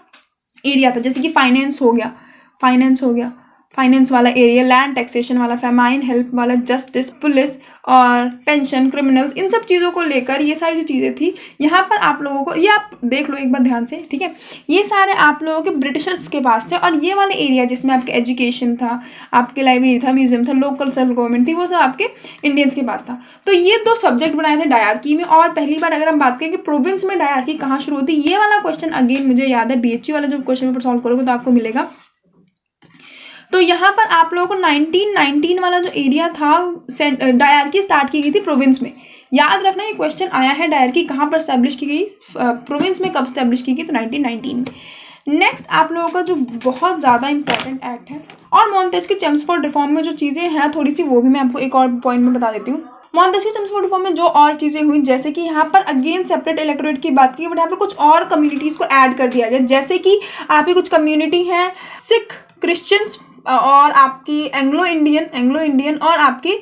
एरिया था, जैसे कि फाइनेंस हो गया, फाइनेंस वाला एरिया, लैंड टैक्सेशन वाला, फेमाइन हेल्प वाला, जस्टिस, पुलिस और पेंशन, क्रिमिनल्स, इन सब चीज़ों को लेकर ये सारी जो चीज़ें थी यहाँ पर आप लोगों को, ये आप देख लो एक बार ध्यान से। ठीक है, ये सारे आप लोगों के ब्रिटिशर्स के पास थे। और ये वाले एरिया जिसमें आपके एजुकेशन था, आपके लाइब्रेरी था, म्यूजियम था, लोकल सेल्फ गवर्नमेंट थी, वो सब आपके इंडियंस के पास था। तो ये 2 सब्जेक्ट बनाए थे डायरकी में। और पहली बार अगर हम बात करें कि प्रोविंस में डायरकी कहाँ शुरू होती, ये वाला क्वेश्चन अगेन मुझे याद है, BHU वाला जो क्वेश्चन पेपर सॉल्व करोगे तो आपको मिलेगा। तो यहाँ पर आप लोगों को 1919 वाला जो एरिया था, डायरकी स्टार्ट की गई थी प्रोविंस में। याद रखना ये क्वेश्चन आया है, डायरकी कहाँ पर स्टैब्लिश की गई, प्रोविंस में कब स्टैब्लिश की गई, तो 1919 में। नेक्स्ट आप लोगों का जो बहुत ज़्यादा इंपॉर्टेंट एक्ट है, और मॉन्टेस्क्यू चेम्सफोर्ड रिफॉर्म में जो चीज़ें हैं थोड़ी सी, वो भी मैं आपको एक और पॉइंट में बता देती हूँ। मॉन्टेस्क्यू चेम्सफोर्ड रिफॉर्म में जो और चीज़ें हुई, जैसे कि यहाँ पर अगेन सेपरेट इलेक्टोरेट की बात की, बट यहाँ पर कुछ और कम्युनिटीज़ को ऐड कर दिया गया। जैसे कि आपकी कुछ कम्युनिटी हैं सिख, क्रिश्चियंस और आपकी एंग्लो इंडियन और आपकी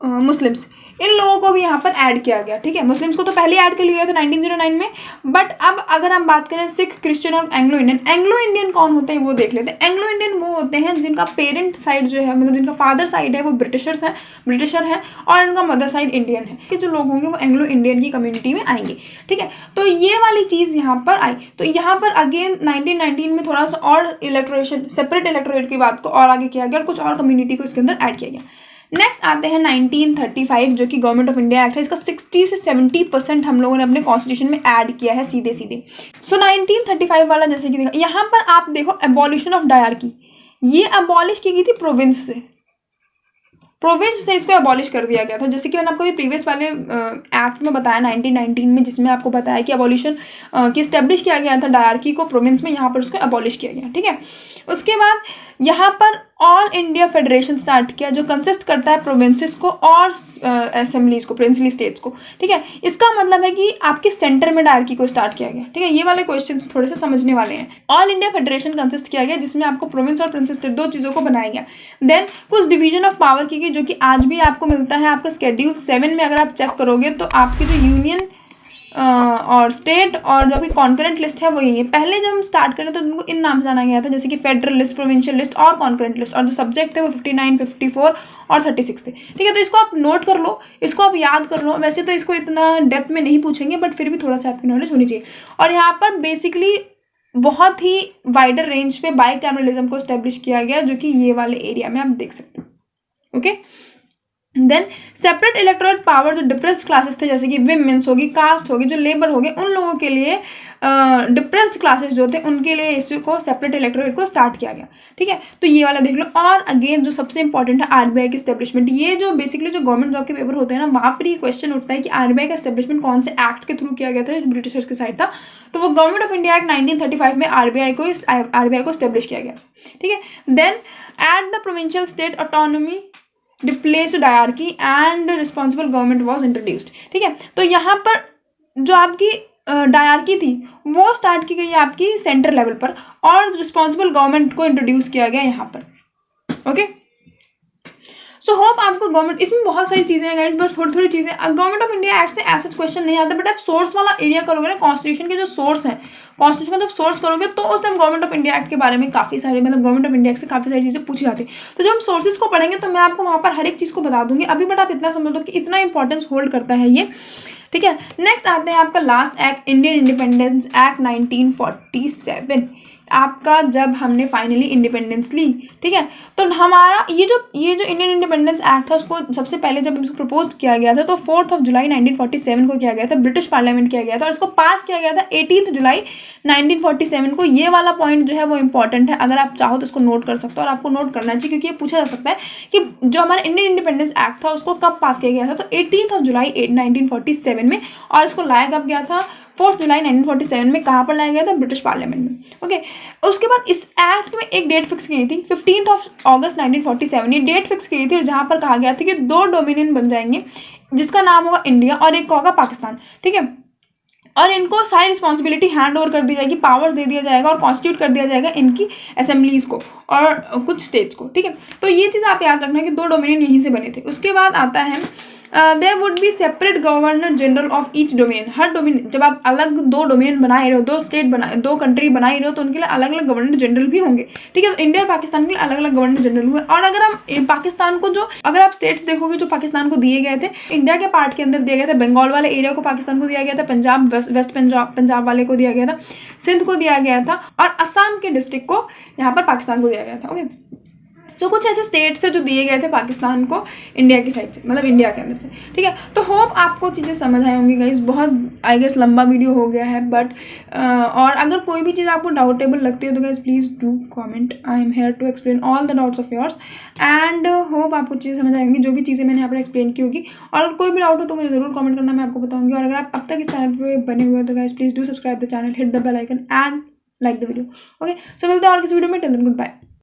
मुस्लिम्स, इन लोगों को भी यहाँ पर ऐड किया गया। ठीक है, मुस्लिम्स को तो पहले ऐड कर लिया गया था 1909 में, बट अब अगर हम बात करें सिख, क्रिश्चियन और एंग्लो इंडियन कौन होते हैं वो देख लेते हैं। एंग्लो इंडियन वो होते हैं जिनका पेरेंट साइड जो है, मतलब जिनका फादर साइड है वो ब्रिटिशर है और उनका मदर साइड इंडियन है, कि जो लोग होंगे वो एंग्लो इंडियन की कम्युनिटी में आएंगे। ठीक है, तो ये वाली चीज़ यहाँ पर आई। तो यहाँ पर अगेन 1919 में थोड़ा सा और सेपरेट इलेक्टोरेट की बात को और आगे किया गया और कुछ और कम्युनिटी को इसके अंदर ऐड किया गया। नेक्स्ट आते हैं 1935, जो कि गवर्नमेंट ऑफ इंडिया एक्ट है। इसका 60 से 70% हम लोगों ने अपने कॉन्स्टिट्यूशन में ऐड किया है सीधे। सो 1935 वाला, जैसे कि यहाँ पर आप देखो एबॉलिशन ऑफ डायरकी, ये अबॉलिश की गई थी प्रोविंस से। प्रोविंस से इसको अबॉलिश कर दिया गया था। जैसे कि मैंने आपको ये प्रीवियस वाले एक्ट में बताया 1919 में, जिसमें आपको बताया कि अबॉलिशन की स्टैब्लिश किया गया था डायरकी को प्रोविंस में, यहाँ पर उसको अबॉलिश किया गया। ठीक है, उसके बाद यहाँ पर ऑल इंडिया फेडरेशन स्टार्ट किया जो कंसिस्ट करता है प्रोविंसेस को और असेंबलीज को, प्रिंसली स्टेट्स को। ठीक है, इसका मतलब है कि आपके सेंटर में डायरकी को स्टार्ट किया गया। ठीक है, ये वाले क्वेश्चन थोड़े से समझने वाले हैं। ऑल इंडिया फेडरेशन कंसिस्ट किया गया जिसमें आपको प्रोविंस और प्रिंसली स्टेट दो चीज़ों को बनाया गया। देन कुछ डिवीजन ऑफ पावर की गई जो कि आज भी आपको मिलता है आपका शेड्यूल 7 में। अगर आप चेक करोगे तो आपकी जो यूनियन और स्टेट और जो भी कॉन्करेंट लिस्ट है वो यही है। पहले जब हम स्टार्ट करें तो उनको इन नाम से जाना गया था, जैसे कि फेडरल लिस्ट, प्रोविंशियल लिस्ट और कॉन्करेंट लिस्ट, और जो सब्जेक्ट थे वो 59, 54 और 36 थे। ठीक है, तो इसको आप नोट कर लो, इसको आप याद कर लो। वैसे तो इसको इतना डेप्थ में नहीं पूछेंगे, बट फिर भी थोड़ा सा आपकी नॉलेज होनी चाहिए। और यहाँ पर बेसिकली बहुत ही वाइडर रेंज पे बाइकैमरलिज्म को स्टैब्लिश किया गया, जो कि ये वाले एरिया में आप देख सकते हो। Okay, then separate electoral power जो डिप्रेस्ड क्लासेस थे, जैसे कि विमेंस होगी, कास्ट होगी, जो लेबर हो गए, उन लोगों के लिए डिप्रेस्ड क्लासेस जो थे उनके लिए इसको सेपरेट इलेक्टोरेट को स्टार्ट किया गया। ठीक है, तो ये वाला देख लो। और अगेन जो सबसे इंपॉर्टेंट है आरबीआई की एस्टेब्लिशमेंट। ये जो बेसिकली जो गवर्नमेंट जॉब के पेपर होते हैं ना, वहाँ पर ये क्वेश्चन उठता है कि आरबीआई का एस्टेब्लिशमेंट कौन से एक्ट के थ्रू किया गया था, ब्रिटिशर्स के साइड था। तो वो गवर्नमेंट ऑफ इंडिया एक्ट 1935 में आरबीआई को एस्टेब्लिश किया गया। ठीक है, then at the provincial state autonomy displaced dyarchy and responsible government was introduced. ठीक है, तो यहाँ पर जो आपकी डायरकी थी वो स्टार्ट की गई आपकी सेंटर लेवल पर, और रिस्पॉन्सिबल गवर्नमेंट को इंट्रोड्यूस किया गया यहाँ पर। ओके, सो होप आपको गवर्नमेंट, इसमें बहुत सारी चीज़ें हैं गाइस, बस थोड़ी थोड़ी चीज़ें। गवर्नमेंट ऑफ इंडिया एक्ट से ऐसा क्वेश्चन नहीं आता, बट आप सोर्स वाला एरिया करोगे ना, कॉन्स्टिट्यूशन के जो सोर्स है, कॉन्स्टिट्यूशन का जब सोर्स करोगे तो उस time government of India act के बारे में काफ़ी सारे, मतलब गवर्नमेंट ऑफ इंडिया एक्ट से काफ़ी सारी चीज़ें पूछी जाती है। तो जब हम सोर्सेज को पढ़ेंगे तो मैं आपको वहाँ पर हर एक चीज़ को बता दूंगी अभी, बट आप इतना समझ लो कि इतना इंपॉर्टेंस होल्ड करता है ये। ठीक है, नेक्स्ट आते हैं आपका last act, Indian independence act 1947। आपका जब हमने फाइनली इंडिपेंडेंस ली, ठीक है, तो हमारा ये जो इंडियन इंडिपेंडेंस एक्ट था, उसको सबसे पहले जब इसको प्रपोज किया गया था तो 4 जुलाई 1947 को किया गया था, ब्रिटिश पार्लियामेंट किया गया था, और इसको पास किया गया था 18 जुलाई 1947 को। ये वाला पॉइंट जो है वो इंपॉर्टेंट है, अगर आप चाहो तो इसको नोट कर सकते हो, और आपको नोट करना चाहिए क्योंकि ये पूछा जा सकता है कि जो हमारा इंडियन इंडिपेंडेंस एक्ट था उसको कब पास किया गया था। तो 18 जुलाई 1947 में, और इसको लाया कब गया था, 4 जुलाई 1947 में। कहाँ पर लाया गया था, ब्रिटिश पार्लियामेंट में। ओके, उसके बाद इस एक्ट में एक डेट फिक्स की थी 15 अगस्त 1947। ये डेट फिक्स की थी जहाँ पर कहा गया था कि 2 डोमिनियन बन जाएंगे, जिसका नाम होगा इंडिया और एक का होगा पाकिस्तान। ठीक है, और इनको सारी रिस्पॉन्सिबिलिटी हैंड ओवर कर दी जाएगी, पावर्स दे दिया जाएगा और कॉन्स्टिट्यूट कर दिया जाएगा इनकी असेंबलीज को और कुछ स्टेट्स को। ठीक है, तो ये चीज़ आप याद रखना कि 2 डोमिनियन यहीं से बने थे। उसके बाद आता है there would be separate governor general of each dominion. हर डोमिनियन, जब आप अलग 2 डोमिनियन बना रहे हो, 2 स्टेट बना, 2 कंट्री बना ही रहे हो, तो उनके लिए अलग अलग गवर्नर जनरल भी होंगे। ठीक है, तो इंडिया और पाकिस्तान के लिए अलग अलग गवर्नर जनरल हुए। और अगर हम पाकिस्तान को अगर आप स्टेट्स देखोगे जो पाकिस्तान को दिए गए थे, इंडिया के पार्ट के अंदर दिया गया था, बंगाल वाले एरिया को पाकिस्तान को दिया गया था, पंजाब वेस्ट पंजाब वाले को दिया गया था, सिंध को दिया गया था, और असम के डिस्ट्रिक्ट को यहाँ पर पाकिस्तान को दिया गया था। ओके, सो कुछ ऐसे स्टेट्स है जो दिए गए थे पाकिस्तान को इंडिया की साइड से, मतलब इंडिया के अंदर से। ठीक है, तो होप आपको चीज़ें समझ आई होंगी गाइस। बहुत आई गेस लंबा वीडियो हो गया है, बट और अगर कोई भी चीज़ आपको डाउटेबल लगती है तो guys please do comment, I am here to explain all the doubts of yours, and hope आपको चीज़ें समझ आई होंगी, जो भी चीज़ें मैंने यहाँ पर एक्सप्लेन की होगी। और अगर कोई भी डाउट हो तो मुझे ज़रूर कमेंट करना, मैं आपको बताऊँगी। और अगर आप अब तक इस चैनल पर बने हुए हो तो guys please do subscribe the channel, hit the bell icon and like the video. Okay, so मिलते हैं और किसी वीडियो में, टिल देन गुड बाय।